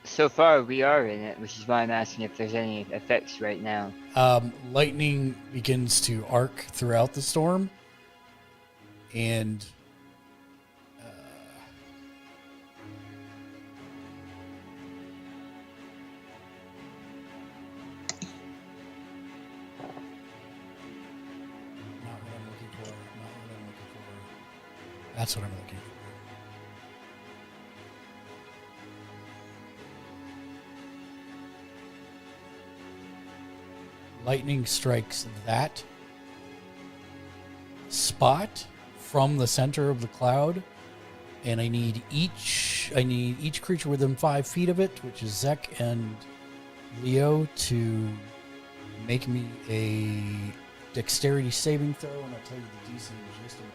so far we are in it, which is why I'm asking if there's any effects right now. Lightning begins to arc throughout the storm, and not what I'm looking for. Not what I'm looking for. That's what I'm looking for. Lightning strikes that spot from the center of the cloud, and I need each creature within 5 feet of it, which is Zek and Leo, to make me a dexterity saving throw, and I'll tell you the DC in just a moment.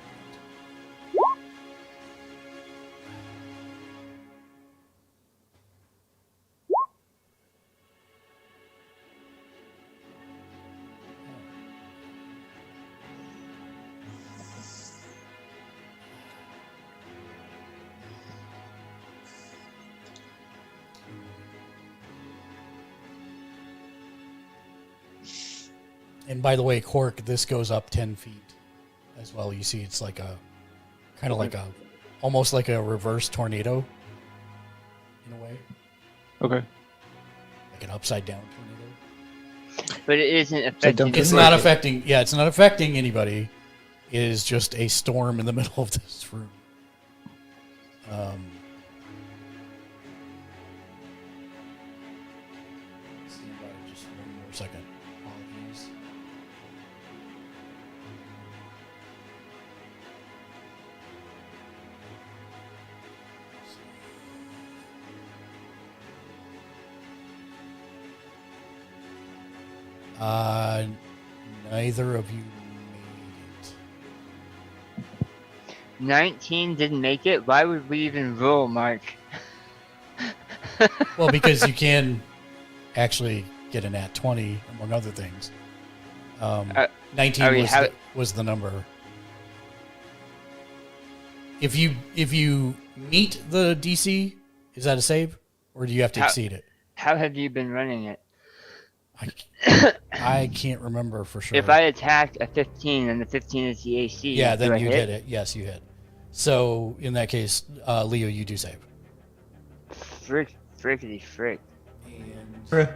And by the way, Cork, this goes up 10 feet as well. You see, it's like a almost like a reverse tornado in a way. Okay. Like an upside down tornado. But it isn't affecting. It's not affecting. Yeah, it's not affecting anybody. It is just a storm in the middle of this room. Just one more second. Apologies. Neither of you made it. 19 didn't make it. Why would we even roll, Mark? Well, because you can actually get an at 20, among other things. 19 was the number. If you meet the DC, is that a save, or do you have to exceed it? How have you been running it? I can't remember for sure. If I attack a 15 and the 15 is the AC, yeah, then you'd hit it. Yes, you hit. So in that case, Leo, you do save. Frickety frick. Okay.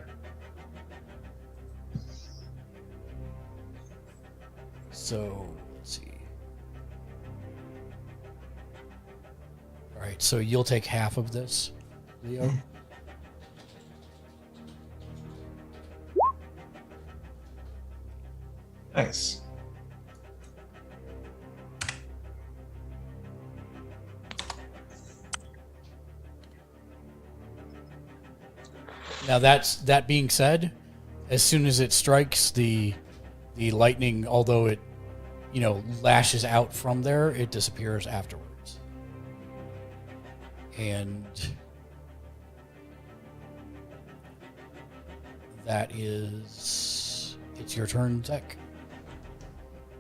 So let's see. All right, so you'll take half of this, Leo. Nice. Now that being said, as soon as it strikes the lightning, although it lashes out from there, it disappears afterwards. And it's your turn, Zek.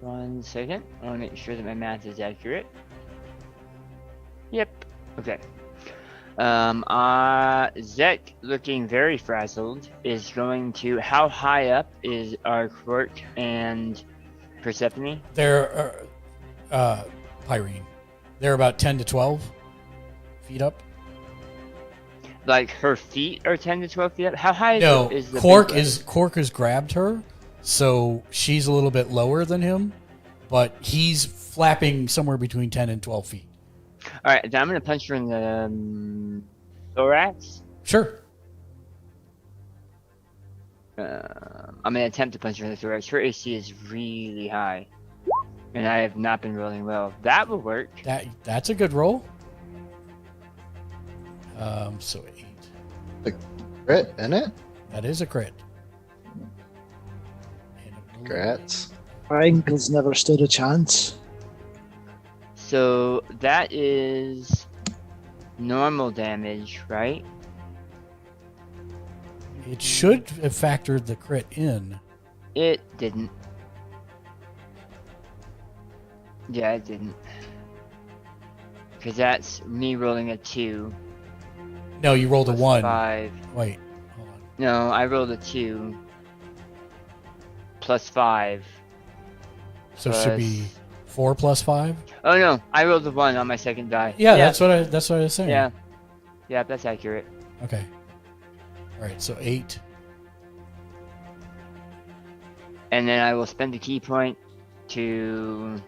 1 second. I want to make sure that my math is accurate. Yep. Okay. Zek, looking very frazzled, is going to... How high up is our Quark and Persephone? They're, Pyrene. They're about 10 to 12 feet up. Like, her feet are 10 to 12 feet up? How high is the Quark has grabbed her, so she's a little bit lower than him, but he's flapping somewhere between 10 and 12 feet. Alright, then I'm going to punch her in the thorax. Sure. I'm going to attempt to punch her in the thorax. Her AC is really high, and I have not been rolling well. That will work. That's a good roll. So 8. The crit, isn't it? That is a crit. Congrats. Triangle's never stood a chance. So that is normal damage, right? It should have factored the crit in. It didn't. Yeah, it didn't. Because that's me rolling a 2. No, you rolled a 1. 5. Wait, hold on. No, I rolled a 2. Plus 5. So it should be 4 plus 5? Oh no, I rolled a 1 on my second die. Yeah, that's what I was saying. Yeah. Yeah, that's accurate. Okay. Alright, so 8. And then I will spend a key point to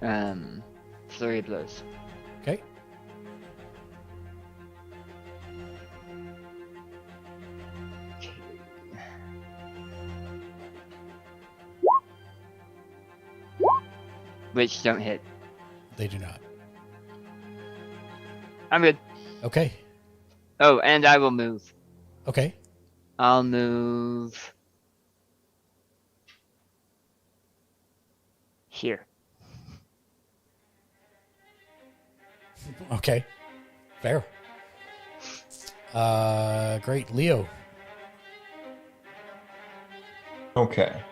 flurry of blows. Okay. Which don't hit. They do not. I'm good. Okay. Oh, and I will move. Okay. I'll move here. Okay. Fair. Great. Leo. Okay.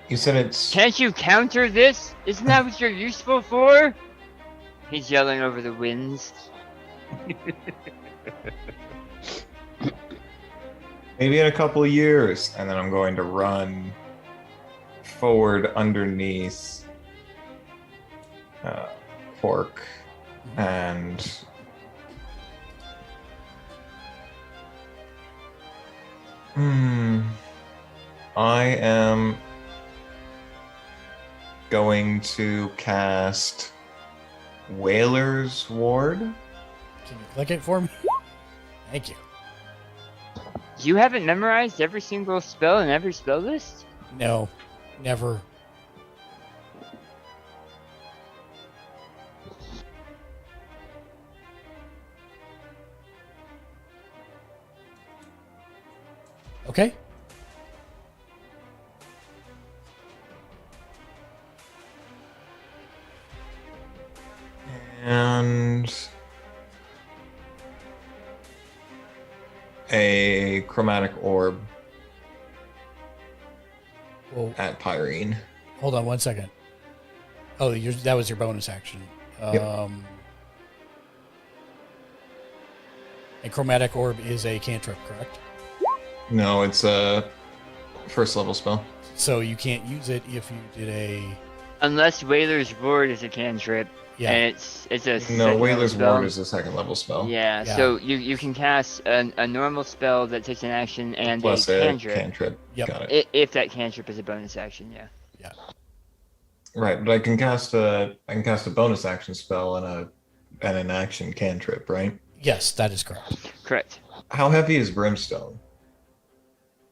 You said it's... Can't you counter this? Isn't that what you're useful for? He's yelling over the winds. Maybe in a couple of years, and then I'm going to run forward underneath Quark and I am going to cast Whaler's Ward. Can you click it for me? Thank you. You haven't memorized every single spell in every spell list? No, never. Okay. And a chromatic orb Well, at Pyrene. hold on one second. Oh, that was your bonus action. Yep. A chromatic orb is a cantrip, correct? No, it's a first level spell. So you can't use it if you did a... Unless Whaler's Ward is a cantrip, Yeah. and it's a No, second Whaler's level spell. Ward is a second level spell. Yeah, Yeah. so you can cast a normal spell that takes an action and Plus a a cantrip. cantrip. Yep. Got it. If that cantrip is a bonus action, yeah. Right, but I can cast a bonus action spell and an action cantrip, right? Yes, that is correct. Correct. How heavy is Brimstone?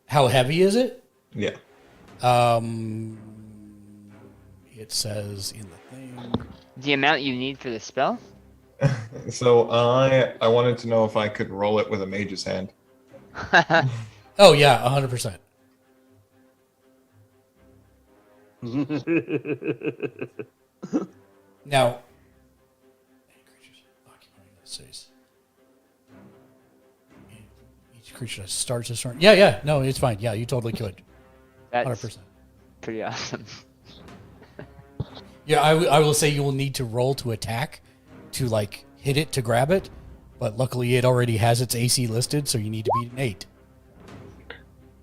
How heavy is it? Yeah. It says in the thing... The amount you need for the spell? So I wanted to know if I could roll it with a mage's hand. Oh, yeah, 100%. Now... Each creature starts its turn. Yeah, no, it's fine. Yeah, you totally could. That's 100%. pretty awesome. Yeah, I will say you will need to roll to attack to, like, hit it to grab it. But luckily it already has its AC listed, so you need to beat an 8.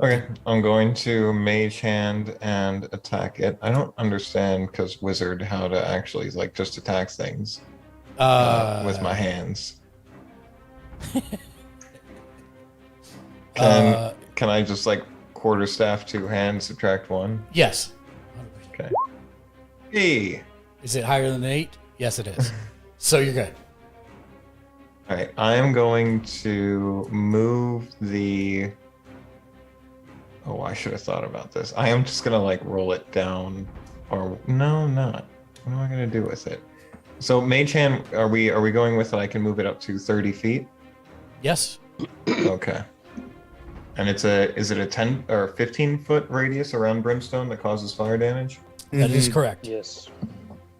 Okay, I'm going to mage hand and attack it. I don't understand, because wizard, how to actually, like, just attack things with my hands. Can I just, like, quarterstaff 2 hands, subtract 1? Yes. 100%. Okay. Hey! Is it higher than an 8? Yes, it is. So you're good. Alright, I am going to move the... Oh, I should have thought about this. I am just gonna, like, roll it down. Or, no, I'm not. What am I gonna do with it? So, mage hand, are we going with that I can move it up to 30 feet? Yes. Okay. And is it a 10 or 15 foot radius around Brimstone that causes fire damage? That is correct. Yes.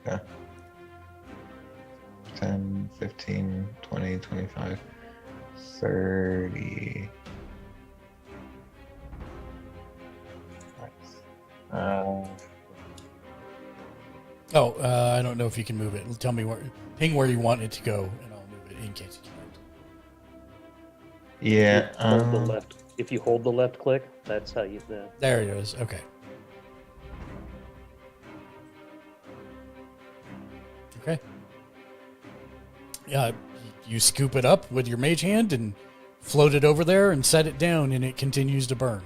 Okay. 10, 15, 20, 25, 30. Nice. I don't know if you can move it. Tell me ping where you want it to go, and I'll move it in case you can't. Yeah. Hold the left. If you hold the left click, that's how you. There it is. Okay. Okay. Yeah, you scoop it up with your mage hand and float it over there and set it down, and it continues to burn.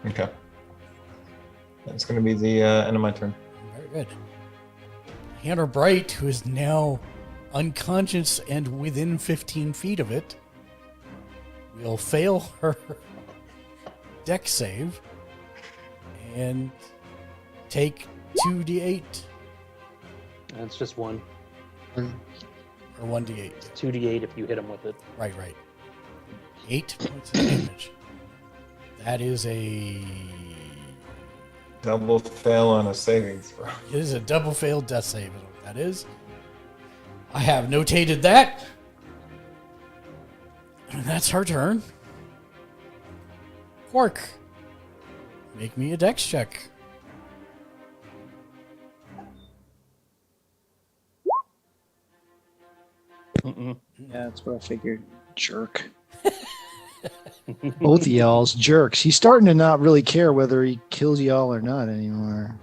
Okay. That's going to be the end of my turn. Very good. Hannah Bright, who is now unconscious and within 15 feet of it, will fail her dex save and take 2d8. That's just one. Or 1d8. 2d8 if you hit him with it. Right. 8 points of damage. That is a... Double fail on a saving throw. It is a double failed death save, is what that is. I have notated that. And that's her turn. Quark, make me a dex check. Yeah, that's what I figured. Jerk. Both of y'all's jerks. He's starting to not really care whether he kills y'all or not anymore.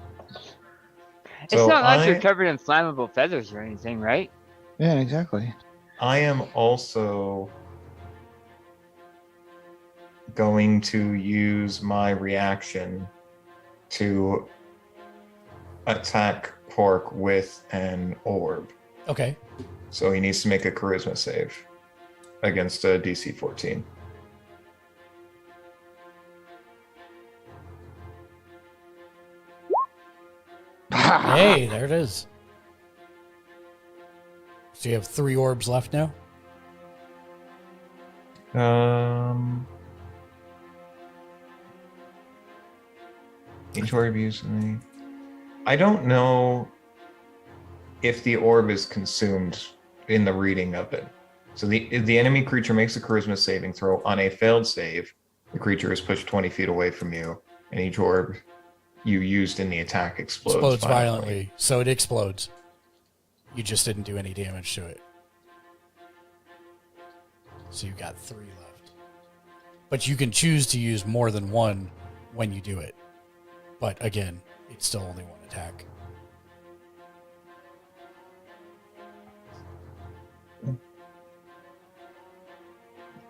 It's So not like you're I- covered in flammable feathers or anything, right? Yeah, exactly. I am also going to use my reaction to attack Pork with an orb. Okay. So he needs to make a charisma save against a DC 14. Hey, there it is. So you have 3 orbs left now? Each orb used me. I don't know if the orb is consumed in the reading of it. So the enemy creature makes a charisma saving throw. On a failed save, the creature is pushed 20 feet away from you, and each orb you used in the attack explodes Violently. So it explodes. You just didn't do any damage to it. So you got 3 left. But you can choose to use more than one when you do it. But again, it's still only 1 attack.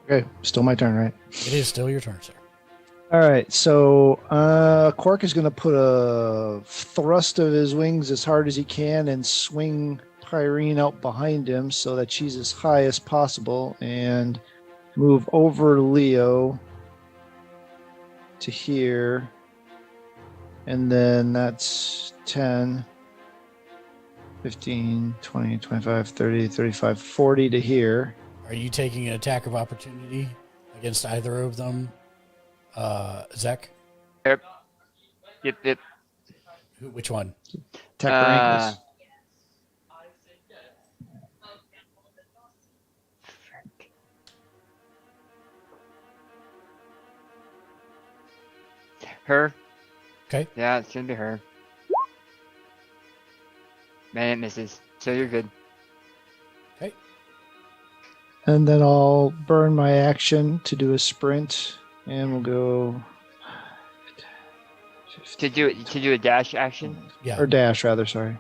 Okay, still my turn, right? It is still your turn, sir. All right, so Quark is going to put a thrust of his wings as hard as he can and swing Pyrene out behind him so that she's as high as possible and move over Leo to here. And then that's 10, 15, 20, 25, 30, 35, 40 to here. Are you taking an attack of opportunity against either of them, Zek? Yep. Which one? Attack rank is- Her. Okay. Yeah, it's gonna be her. Man, it misses. So you're good. Okay. And then I'll burn my action to do a sprint, and we'll go To do a dash action. Yeah. or dash rather. Sorry.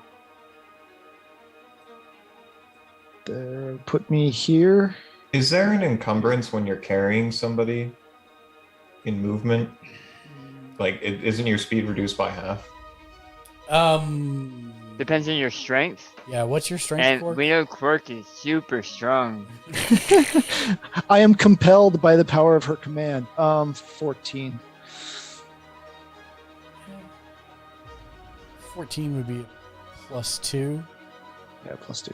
There, put me here. Is there an encumbrance when you're carrying somebody in movement? Like, isn't your speed reduced by half? Depends on your strength. Yeah, what's your strength And score? we know Quark is super strong. I am compelled by the power of her command. 14. 14 would be +2. Yeah, +2.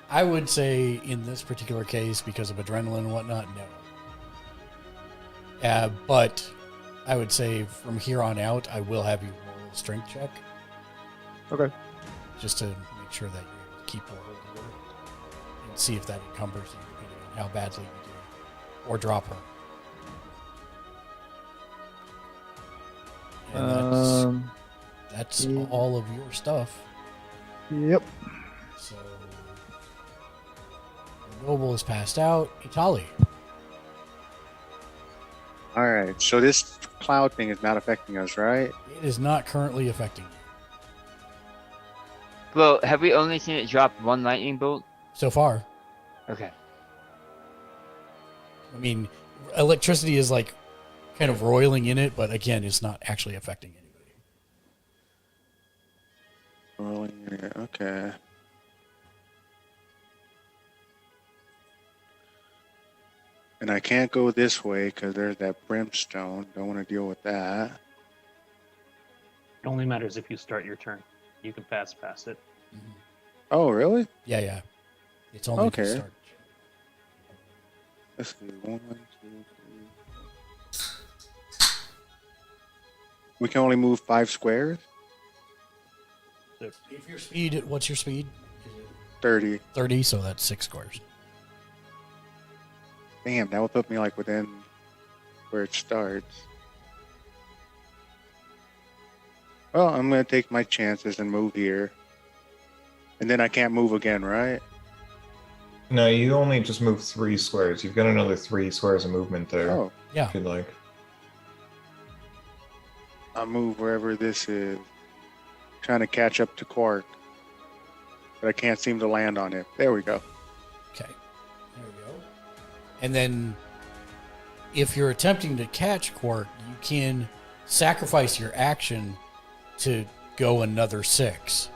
I would say in this particular case, because of adrenaline and whatnot, no. But I would say from here on out, I will have you roll a strength check. Okay. Just to make sure that you're able to keep a hold of her and see if that encumbers you, depending on how badly you do. Or drop her. And that's yeah. all of your stuff. Yep. So Noble is passed out. Itali. All right, so this cloud thing is not affecting us, right? It is not currently affecting you. Well, have we only seen it drop 1 lightning bolt? So far. Okay. I mean, electricity is like kind of roiling in it, but again, it's not actually affecting anybody. Rolling here, okay. And I can't go this way because there's that brimstone. Don't want to deal with that. It only matters if you start your turn. You can pass past it. Oh, really? Yeah, yeah. It's only if you Okay. start. Let's see. 1, 2, 3. We can only move 5 squares? If your speed, what's your speed? 30. 30, so that's 6 squares. Damn, that would put me like within where it starts. Well, I'm going to take my chances and move here. And then I can't move again, right? No, you only just move 3 squares. You've got another 3 squares of movement there. Oh, Yeah. If you'd like. I'll move wherever this is. Trying to catch up to Quark. But I can't seem to land on it. There we go. Okay. There we go. And then if you're attempting to catch Quark, you can sacrifice your action to go another 6.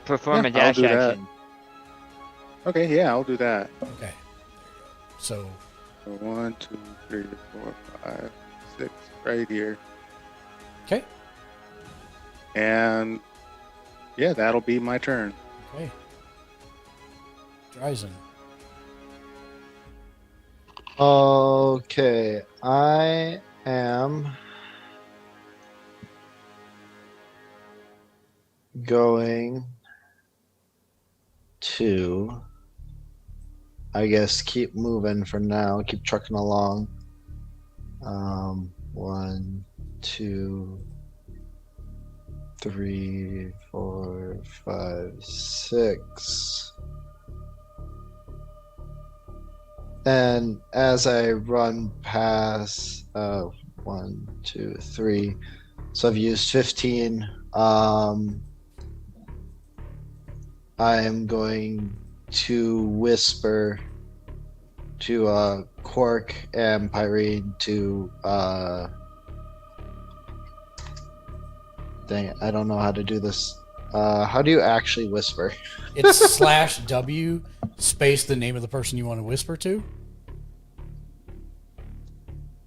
Perform Yeah, a dash I'll do that. action. Okay, yeah, I'll do that. Okay. There you go. So, So 1, 2, 3, 4, 5, 6, right here. okay. And yeah, that'll be my turn. Okay. Dryzen. Okay, I am going to, I guess, keep moving for now, keep trucking along. 1, 2, 3, 4, 5, 6. And as I run past 1, 2, 3, so I've used 15. I am going to whisper to Quark and Pyrene to dang it, I don't know how to do this. How do you actually whisper? It's /W space the name of the person you want to whisper to.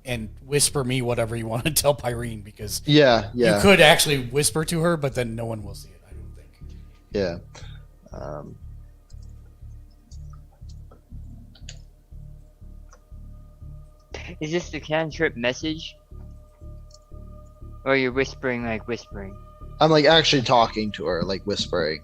And whisper me whatever you want to tell Pyrene, because Yeah. you could actually whisper to her, but then no one will see it, I don't think. Yeah. Is this the cantrip message? Or you're whispering like whispering? I'm like actually talking to her, like whispering.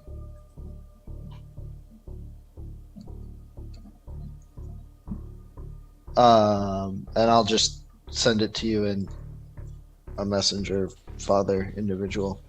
And I'll just send it to you in a messenger, father, individual.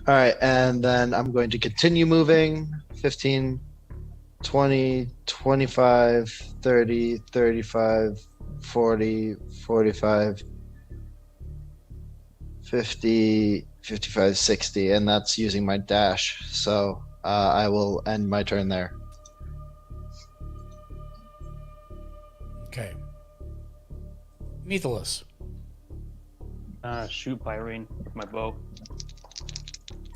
All right, and then I'm going to continue moving. 15, 20, 25, 30, 35, 40, 45, 50, 55, 60, and that's using my dash. So I will end my turn there. Okay. Neitheless. Shoot Pyrene with my bow.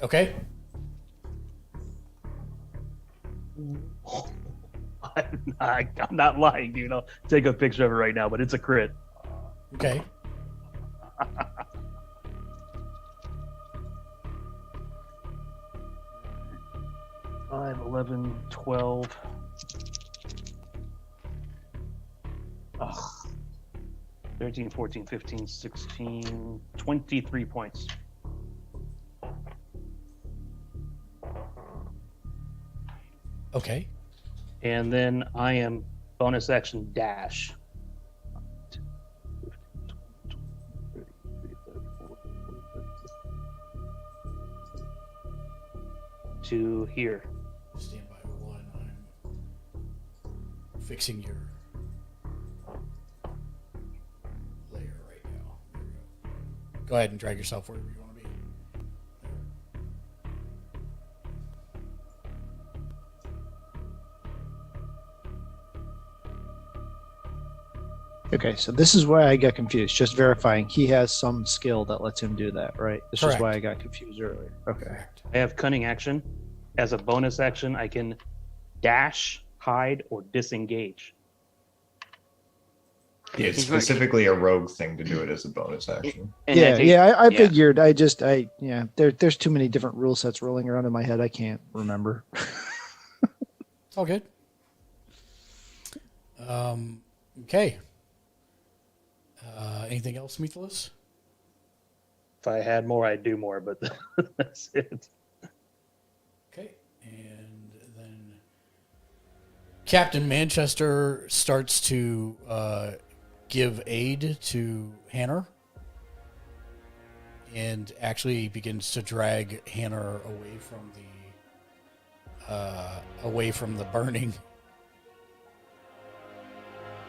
Okay. I'm not lying, dude. I'll take a picture of it right now, but it's a crit. Okay. 5, 11, 12. Ugh. 13, 14, 15, 16, 23 points. Okay. And then I am bonus action dash. To here. Stand by 1. I'm fixing your layer right now. There we go. Go ahead and drag yourself wherever you want to be. Okay, so this is why I got confused. Just verifying, he has some skill that lets him do that, right? This Correct. is why I got confused earlier. Okay. Correct. I have cunning action. As a bonus action, I can dash, hide, or disengage. Yeah, it's specifically a rogue thing to do it as a bonus action. And I think- I figured. There's too many different rule sets rolling around in my head. I can't remember. It's all good. Okay. Anything else, Meathless? If I had more, I'd do more, but that's it. And then Captain Manchester starts to give aid to Hanner. And actually begins to drag Hanner away from the burning.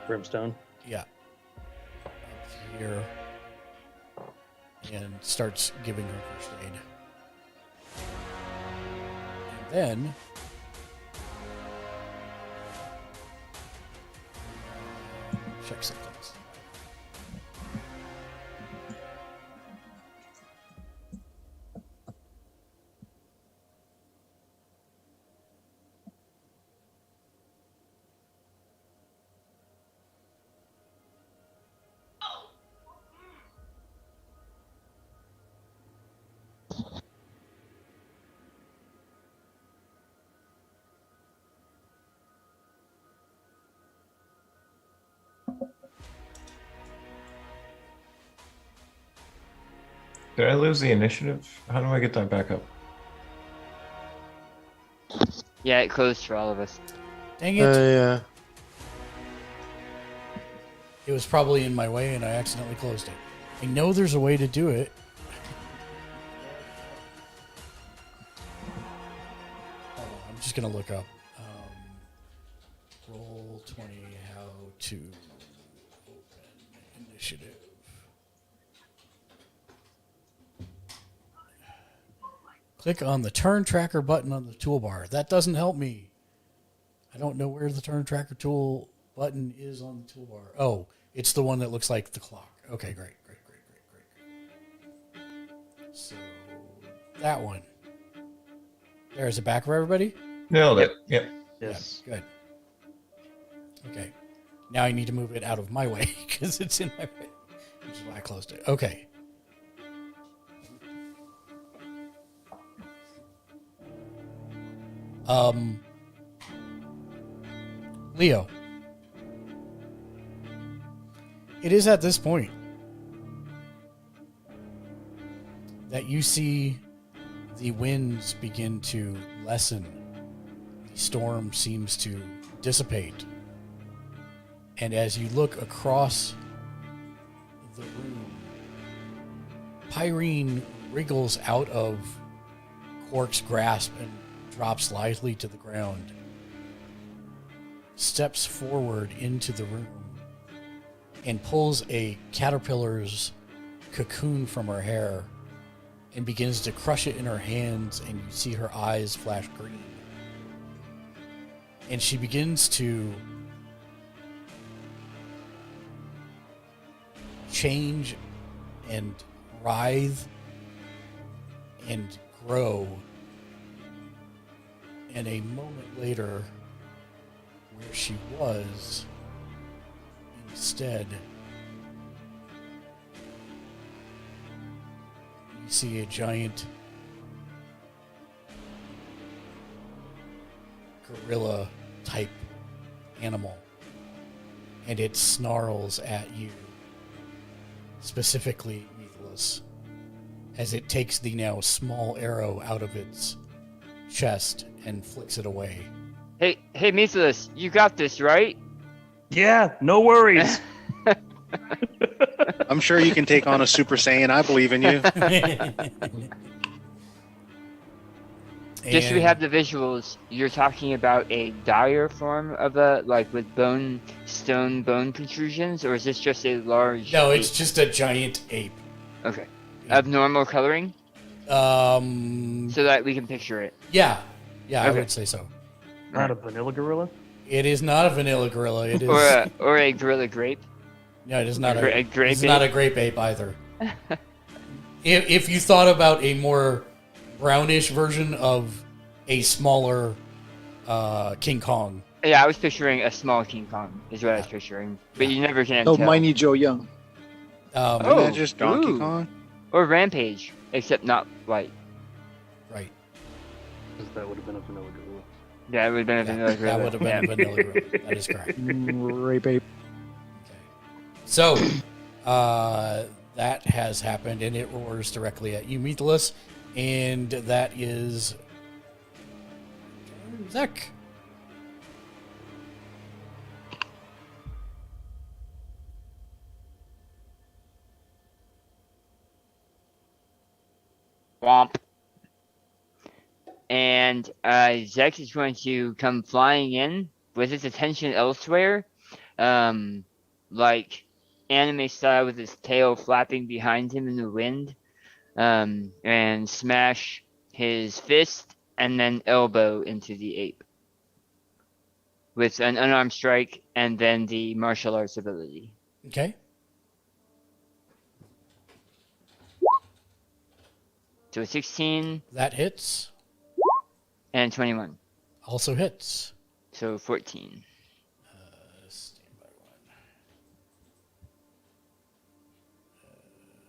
Brimstone. Yeah. Up here. And starts giving her first aid. And then check some things. Did I lose the initiative? How do I get that back up? Yeah, it closed for all of us. Dang it. Yeah. It was probably in my way and I accidentally closed it. I know there's a way to do it. Hold on, I'm just going to look up. Roll 20, how to open initiative. Click on the turn tracker button on the toolbar. That doesn't help me. I don't know where the turn tracker tool button is on the toolbar. Oh, it's the one that looks like the clock. Okay, great. So, that one. There's it back for everybody? Nailed it. Yep. Yes. Yeah, good. Okay. Now I need to move it out of my way because it's in my way. Which is why I closed it. Okay. Leo. It is at this point that you see the winds begin to lessen. The storm seems to dissipate. And as you look across the room, Pyrene wriggles out of Quark's grasp and drops lightly to the ground, steps forward into the room, and pulls a caterpillar's cocoon from her hair and begins to crush it in her hands, and you see her eyes flash green. And she begins to change and writhe and grow. And a moment later, where she was, instead, you see a giant gorilla type animal, and it snarls at you, specifically Methless, as it takes the now small arrow out of its chest and flicks it away. Hey, Methless, you got this, right? Yeah, no worries. I'm sure you can take on a Super Saiyan. I believe in you. Just so we have the visuals, you're talking about a dire form of with stone bone protrusions, or is this just a large No, it's just a giant ape. Okay. Of normal coloring? So that we can picture it. Yeah, I Okay. would say so. Not a vanilla gorilla? It is not a vanilla gorilla. It is, Or a gorilla grape. no, it is not a grape It's not a ape? grape ape either. if you thought about a more brownish version of a smaller King Kong. Yeah, I was picturing a small King Kong, is what I was picturing. But you never can Oh, tell. Miney Joe Young. Isn't Oh, that just Donkey ooh. Kong? Or Rampage, except not white. Right. Because that would have been a vanilla gorilla. Yeah, it would have been a vanilla That gorilla. would have been a vanilla gorilla. That is correct. Rape ape. So, that has happened, and it roars directly at you, Methless, and that is Zek. Womp. And Zek is going to come flying in with his attention elsewhere, like anime style with his tail flapping behind him in the wind, and smash his fist and then elbow into the ape with an unarmed strike and then the martial arts ability. Okay. So 16 That hits. and 21. Also hits. So 14. Standby one.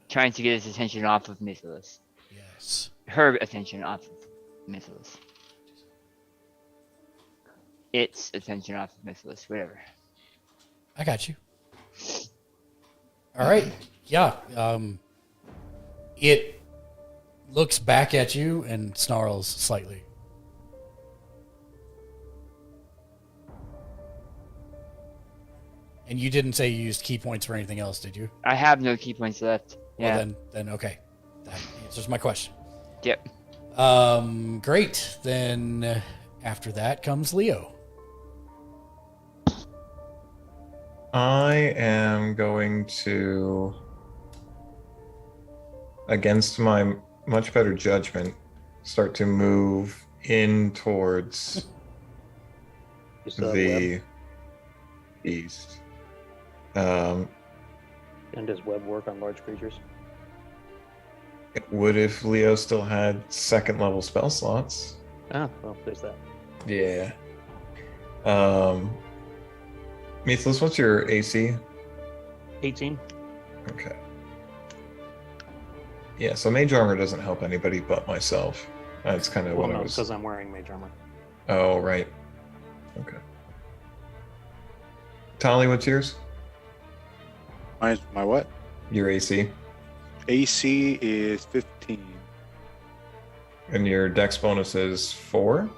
Trying to get his attention off of Mythilus. Yes. Her attention off of Mythilus. Its attention off of Mythilus, whatever. I got you. All right. Yeah. It looks back at you and snarls slightly. And you didn't say you used key points for anything else, did you? I have no key points left. Yeah. Well, then okay. That answers my question. Yep. Great. Then after that comes Leo. I am going to, against my much better judgment, start to move in towards the east. And does web work on large creatures? It would if Leo still had second level spell slots. Ah, well, there's that. Yeah. Mythilus, what's your AC? 18. Okay. Yeah, so mage armor doesn't help anybody but myself. That's kind of Well, what I no, was. because I'm wearing mage armor. Oh, right. Okay. Tali, what's yours? My what? Your AC. AC is 15. And your dex bonus is 4?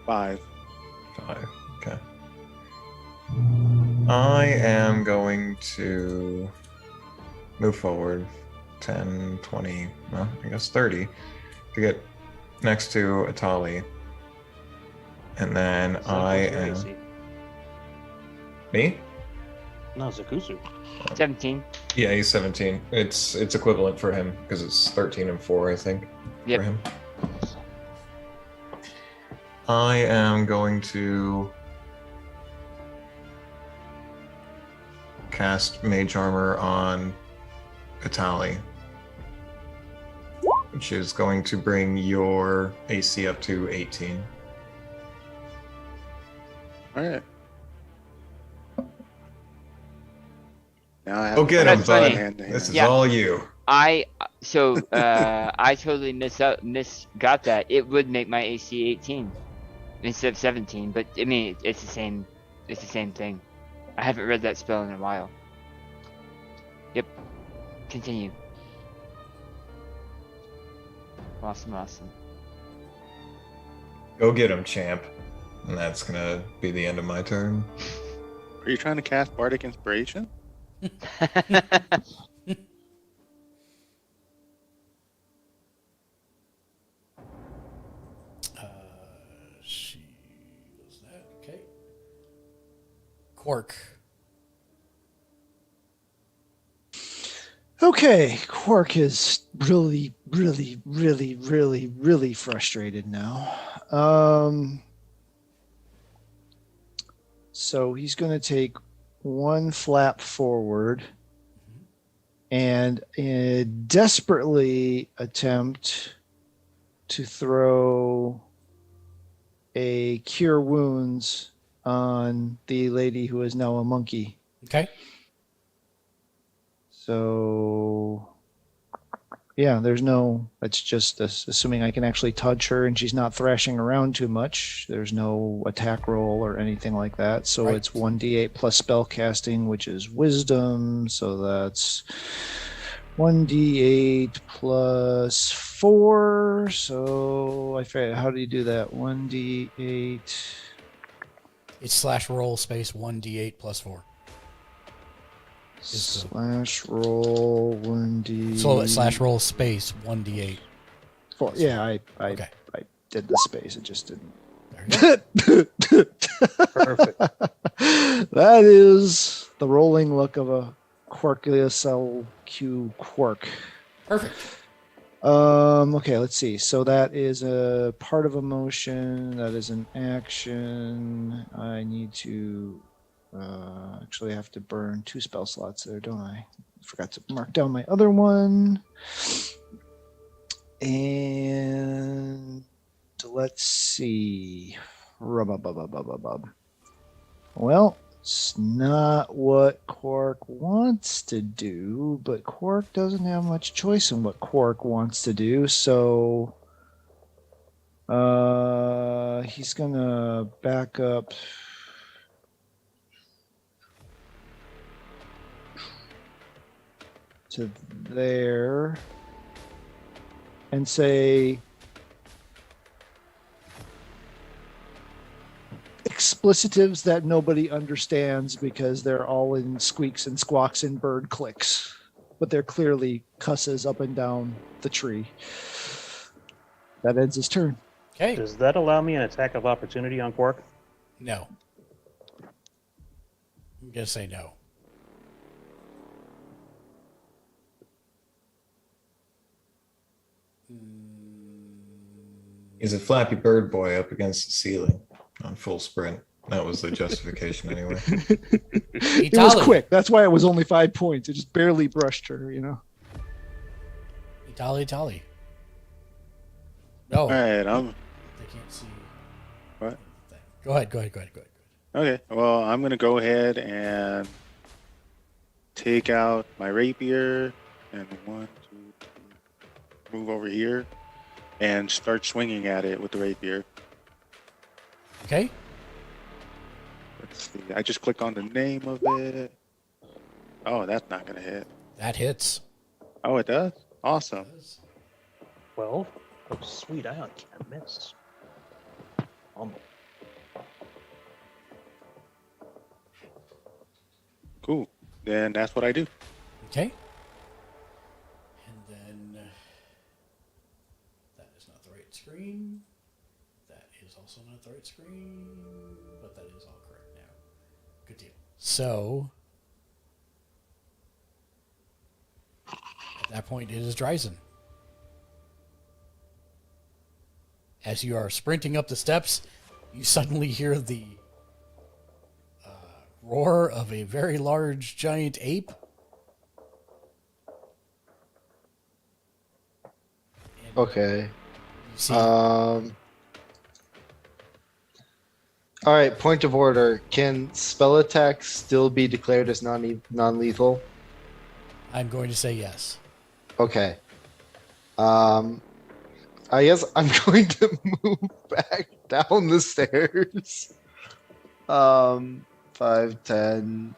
5. 5. Okay. I am going to move forward 10, 20, well, I guess 30 to get next to Atali. And then So I what's your am. AC? Me? No, Zakusu. 17. Yeah, he's 17. It's equivalent for him because it's 13 and 4, I think, Yep. for him. I am going to cast Mage Armor on Atali, which is going to bring your AC up to 18. All right. Now I have Oh, get to him, That's fight funny. bud. hand to This is hand. Yeah. all you. I totally got that. It would make my AC 18 instead of 17, but I mean it's the same thing. I haven't read that spell in a while. Yep. Continue. Awesome. Go get him, champ. And that's gonna be the end of my turn. Are you trying to cast Bardic Inspiration? She was that. Okay. Quark. Okay, Quark is really, really, really, really, really frustrated now. So he's going to take one flap forward and desperately attempt to throw a Cure Wounds on the lady who is now a monkey. Okay. So, yeah, it's just assuming I can actually touch her and she's not thrashing around too much. There's no attack roll or anything like that. So Right. it's 1d8 plus spell casting, which is wisdom. So that's 1d8 plus 4. So I forget, how do you do that? 1d8. It's slash roll space 1d8 plus 4. Slash roll 1d. So slash roll space 1d8. 4. Yeah, I Okay. did the space. It just didn't. There you go. Perfect. That is the rolling look of a Quarkus LQ quark. Perfect. Okay, let's see. So that is a part of a motion. That is an action. I need to actually have to burn 2 spell slots there, don't I? Forgot to mark down my other one. And let's see. Rub-a-bub-a-bub-a-bub. Well, it's not what Quark wants to do, but Quark doesn't have much choice in what Quark wants to do, so he's gonna back up to there and say explicitives that nobody understands because they're all in squeaks and squawks and bird clicks, but they're clearly cusses up and down the tree. That ends his turn. Okay. Does that allow me an attack of opportunity on Quark? No. I'm going to say no. He's a Flappy Bird boy up against the ceiling on full sprint. That was the justification anyway. It was quick. That's why it was only 5 points. It just barely brushed her, you know. Italy. No. All right, They can't see. What? Go ahead. Okay, well, I'm going to go ahead and take out my rapier and 1, 2, 3, move over here and start swinging at it with the rapier. Okay. Let's see. I just click on the name of it. Oh, that's not going to hit. That hits. Oh, it does? Awesome. 12? Oh, sweet. I can't miss. Almost. Cool. Then that's what I do. Okay. And then that is not the right screen. That is also not the right screen, but that is all correct now. Good deal. So at that point, it is Dryzen. As you are sprinting up the steps, you suddenly hear the roar of a very large giant ape. And Okay. you see All right. Point of order. Can spell attacks still be declared as non-lethal? I'm going to say yes. Okay. I guess I'm going to move back down the stairs. 5, 10,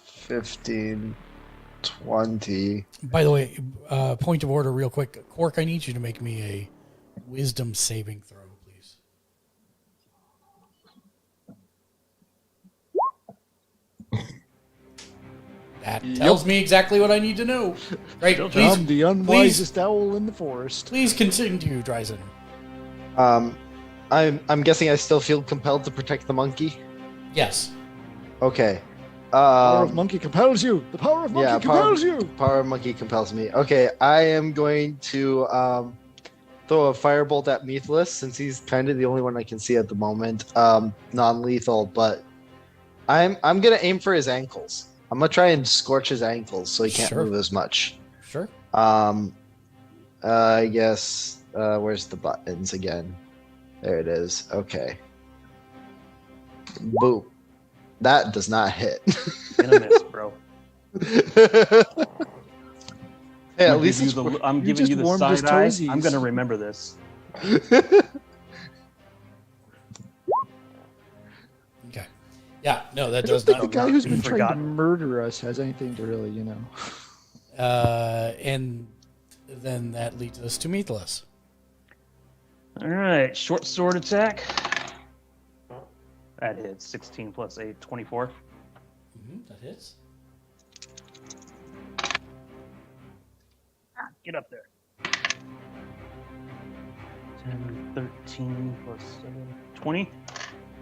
15, 20. By the way, point of order real quick. Quark, I need you to make me a wisdom saving throw, please. That tells me exactly what I need to know. Right, please, I'm the unwisest owl in the forest. please continue, Dryzen. I'm guessing I still feel compelled to protect the monkey. Yes. Okay. Power of monkey compels you. The power of monkey compels you. Power of monkey compels me. Okay, I am going to throw a firebolt at Meathless since he's kind of the only one I can see at the moment. Non-lethal, but I'm gonna aim for his ankles. I'm gonna try and scorch his ankles so he can't Sure. move as much. Sure. I guess where's the buttons again? There it is. Okay. Boom. That does not hit. Gonna miss, bro. Hey, at least I'm You giving just you the warmed his side eye. toesies. I'm gonna remember this. Okay. Yeah, no, that I don't does think not. the guy who's been be trying to forgotten. murder us has anything to really, you know. And then that leads us to Meathless. All right, short sword attack. That hits 16 plus 8, 24. That hits. Get up there. 10, 13 plus 7, 20.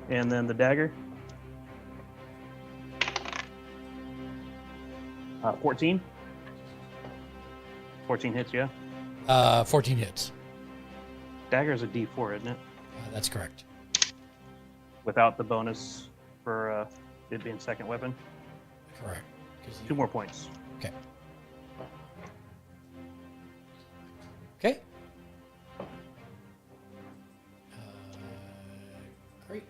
And then the dagger. 14. 14 hits, yeah. 14 hits. Dagger is a D4, isn't it? That's correct. Without the bonus for it being second weapon. Correct. 2 more points. Okay. Okay. Great.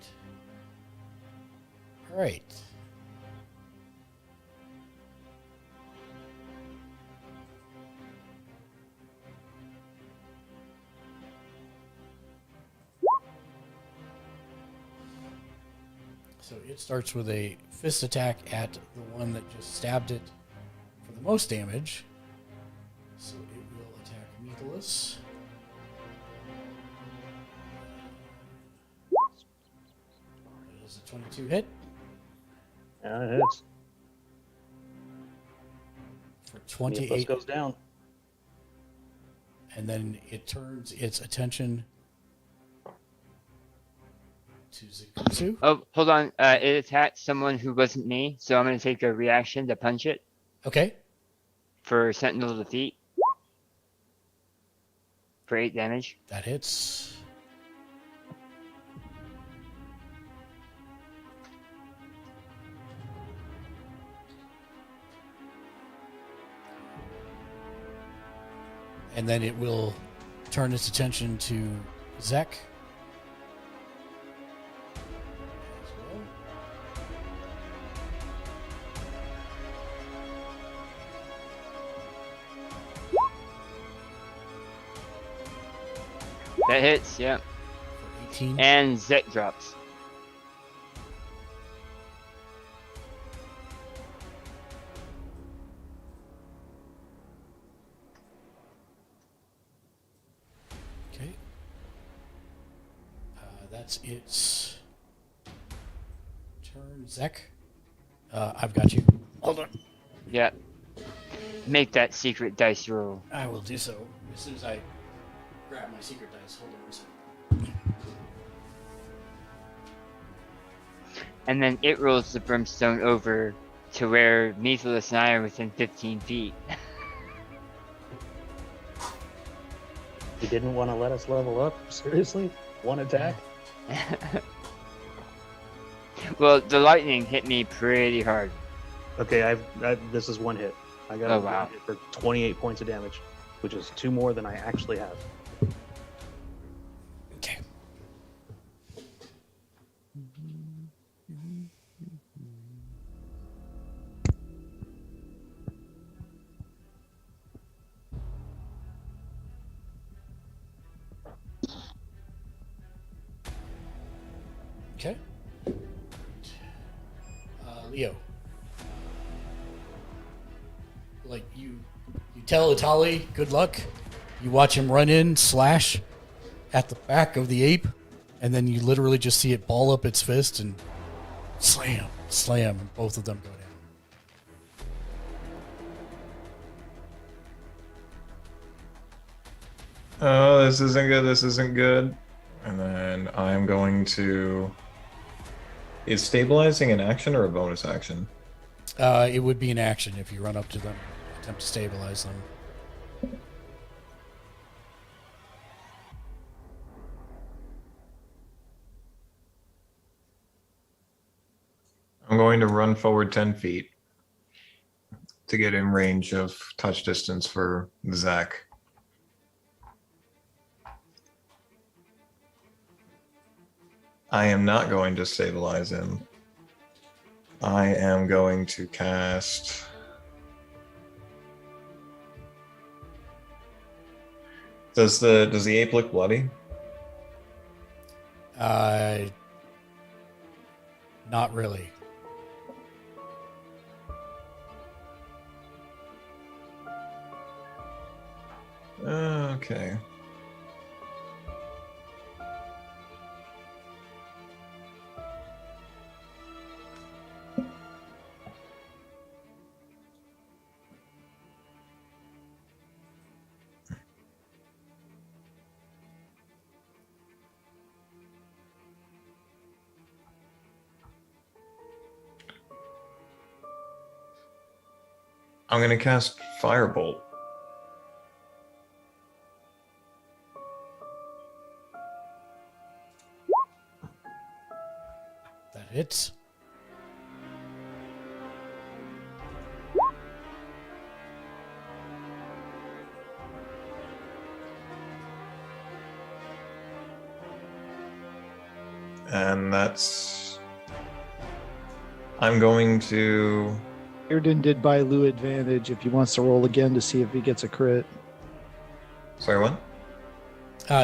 All right. So it starts with a fist attack at the one that just stabbed it for the most damage. So it will attack Meathless. It is a 22 hit Yeah, it hits. for Meathless 28. goes down. And then it turns its attention to Zikutsu. Oh, hold on. It attacked someone who wasn't me, so I'm going to take a reaction to punch it Okay. for Sentinel defeat for 8 damage. That hits. And then it will turn its attention to Zek. As well. That hits, yeah. For 18. And Zek drops. Okay. That's its turn. Zek. I've got you. Hold on. Yeah. Make that secret dice roll. I will do so as soon as I grab my secret dice. Hold on one second. And then it rolls the brimstone over to where Meathless and I are within 15 feet. You didn't want to let us level up? Seriously? One attack? Well, the lightning hit me pretty hard. Okay, this is one hit. I got Oh, a wow. hit for 28 points of damage, which is 2 more than I actually have. Okay. Okay. Leo. Like you tell Itali, good luck. You watch him run in, slash at the back of the ape, and then you literally just see it ball up its fist and slam, and both of them go down. Oh, this isn't good. This isn't good. And then I'm going to. Is stabilizing an action or a bonus action? It would be an action if you run up to them, attempt to stabilize them. I'm going to run forward 10 feet to get in range of touch distance for Zach. I am not going to stabilize him. I am going to cast. Does the ape look bloody? Not really. Okay. I'm gonna cast Firebolt. That hits. And that's... I'm going to... Irden did buy Lou advantage if he wants to roll again to see if he gets a crit. Sorry, what?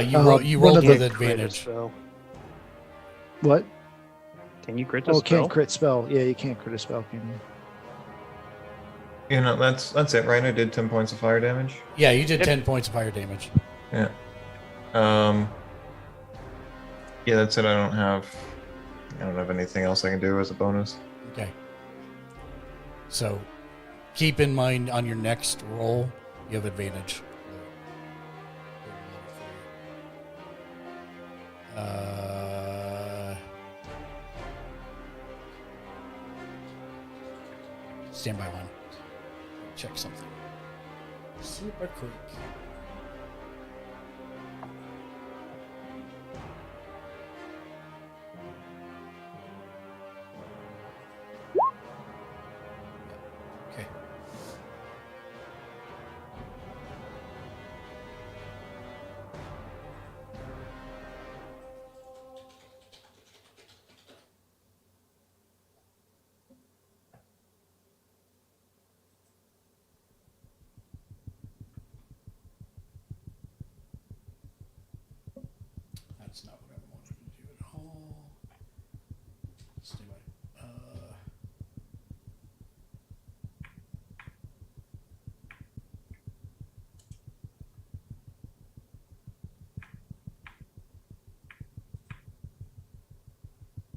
You one rolled of the with Crit a advantage. spell. What? Can you crit a Oh, spell? can't crit spell. Yeah, you can't crit a spell, can you? You know, that's it, right? I did 10 points of fire damage. Yeah, you did Yep. 10 points of fire damage. Yeah. Yeah, that's it. I don't have anything else I can do as a bonus. Okay. So, keep in mind on your next roll, you have advantage. Stand by one. Check something. Super quick. Okay. That's not what I wanted to do at all. Stay by.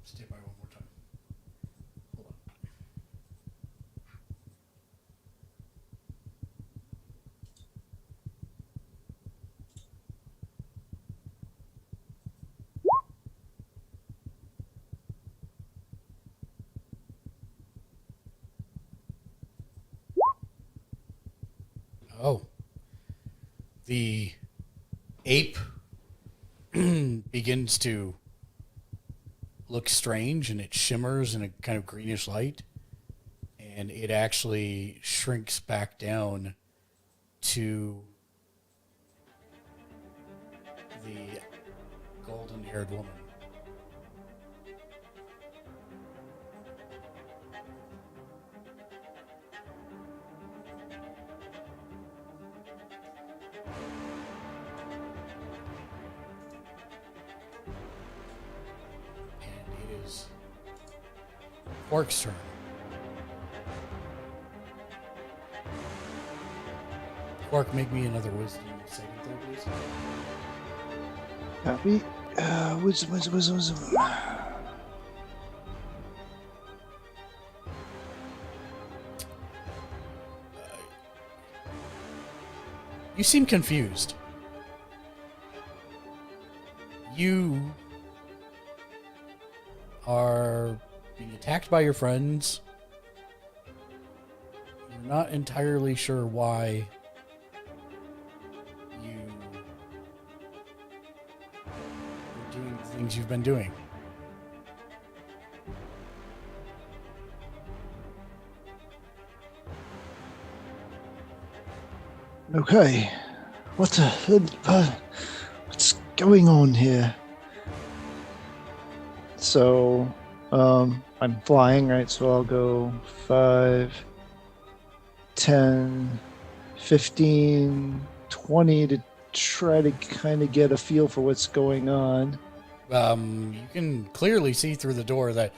Stay by one more time. Hold on. Oh. The ape begins to look strange, and it shimmers in a kind of greenish light, and it actually shrinks back down to the golden-haired woman. And it is Quark's turn. Quark, make me another wisdom saving throw, please. Copy. Wisdom. You seem confused. You are being attacked by your friends. You're not entirely sure why you're doing the things you've been doing. Okay. What's going on here? So, I'm flying, right? So I'll go 5, 10, 15, 20 to try to kind of get a feel for what's going on. You can clearly see through the door that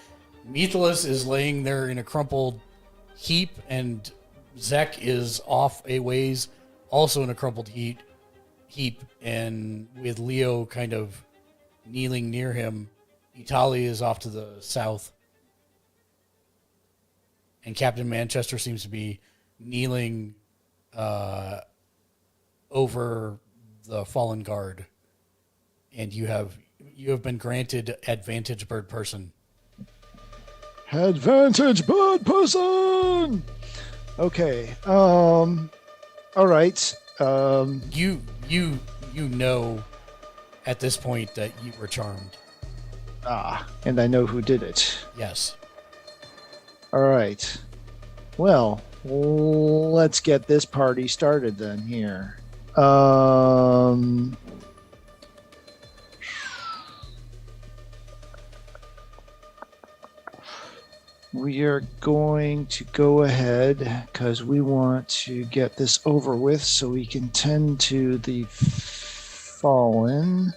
Methlus is laying there in a crumpled heap, and Zek is off a ways, also in a crumpled heap. heap, and with Leo kind of kneeling near him, Italy is off to the south. And Captain Manchester seems to be kneeling over the fallen guard. And you have been granted advantage bird person. Advantage bird person. Okay. All right. You know at this point that you were charmed. And I know who did it. Yes. All right. Well, let's get this party started then here. We are going to go ahead because we want to get this over with so we can tend to the fallen.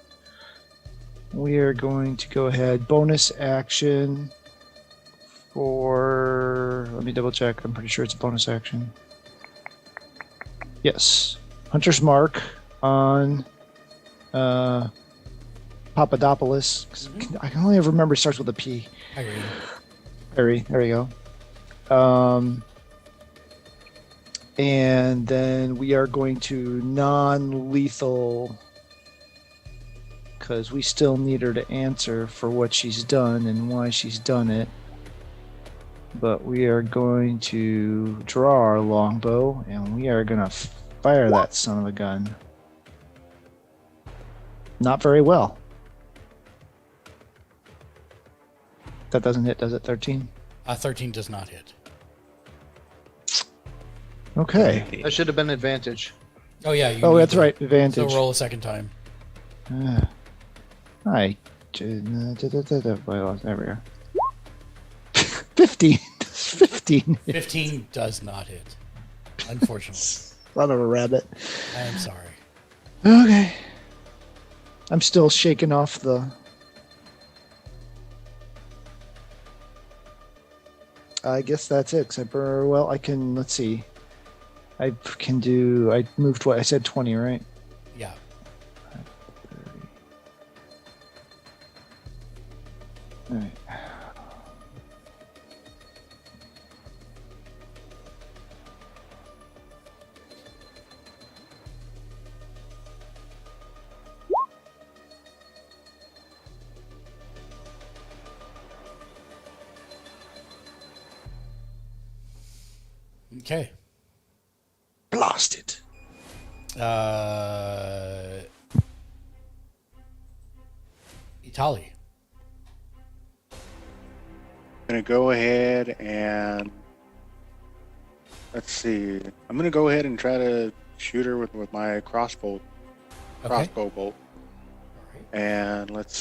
We are going to go ahead. Bonus action for... Let me double check. I'm pretty sure it's a bonus action. Yes. Hunter's Mark on Papadopoulos. I can only ever remember it starts with a P. Perry. There we go. And then we are going to non-lethal because we still need her to answer for what she's done and why she's done it. But we are going to draw our longbow and we are going to fire that son of a gun. Not very well. That doesn't hit, does it? 13? 13 does not hit. Okay. That should have been advantage. Oh, yeah. You Oh, need that's to- right. Advantage. So roll a second time. There we are. 15. 15. 15 does not hit. Unfortunately. Son of a rabbit. I am sorry. Okay. I'm still shaking off the... I guess that's it. Except for, well, I can, let's see. I can do, I moved what? I said 20, right? Yeah. All right. Okay. Blasted. Italy. I'm gonna go ahead and let's see. I'm gonna go ahead and try to shoot her with my crossbow Okay. bolt. All right. And let's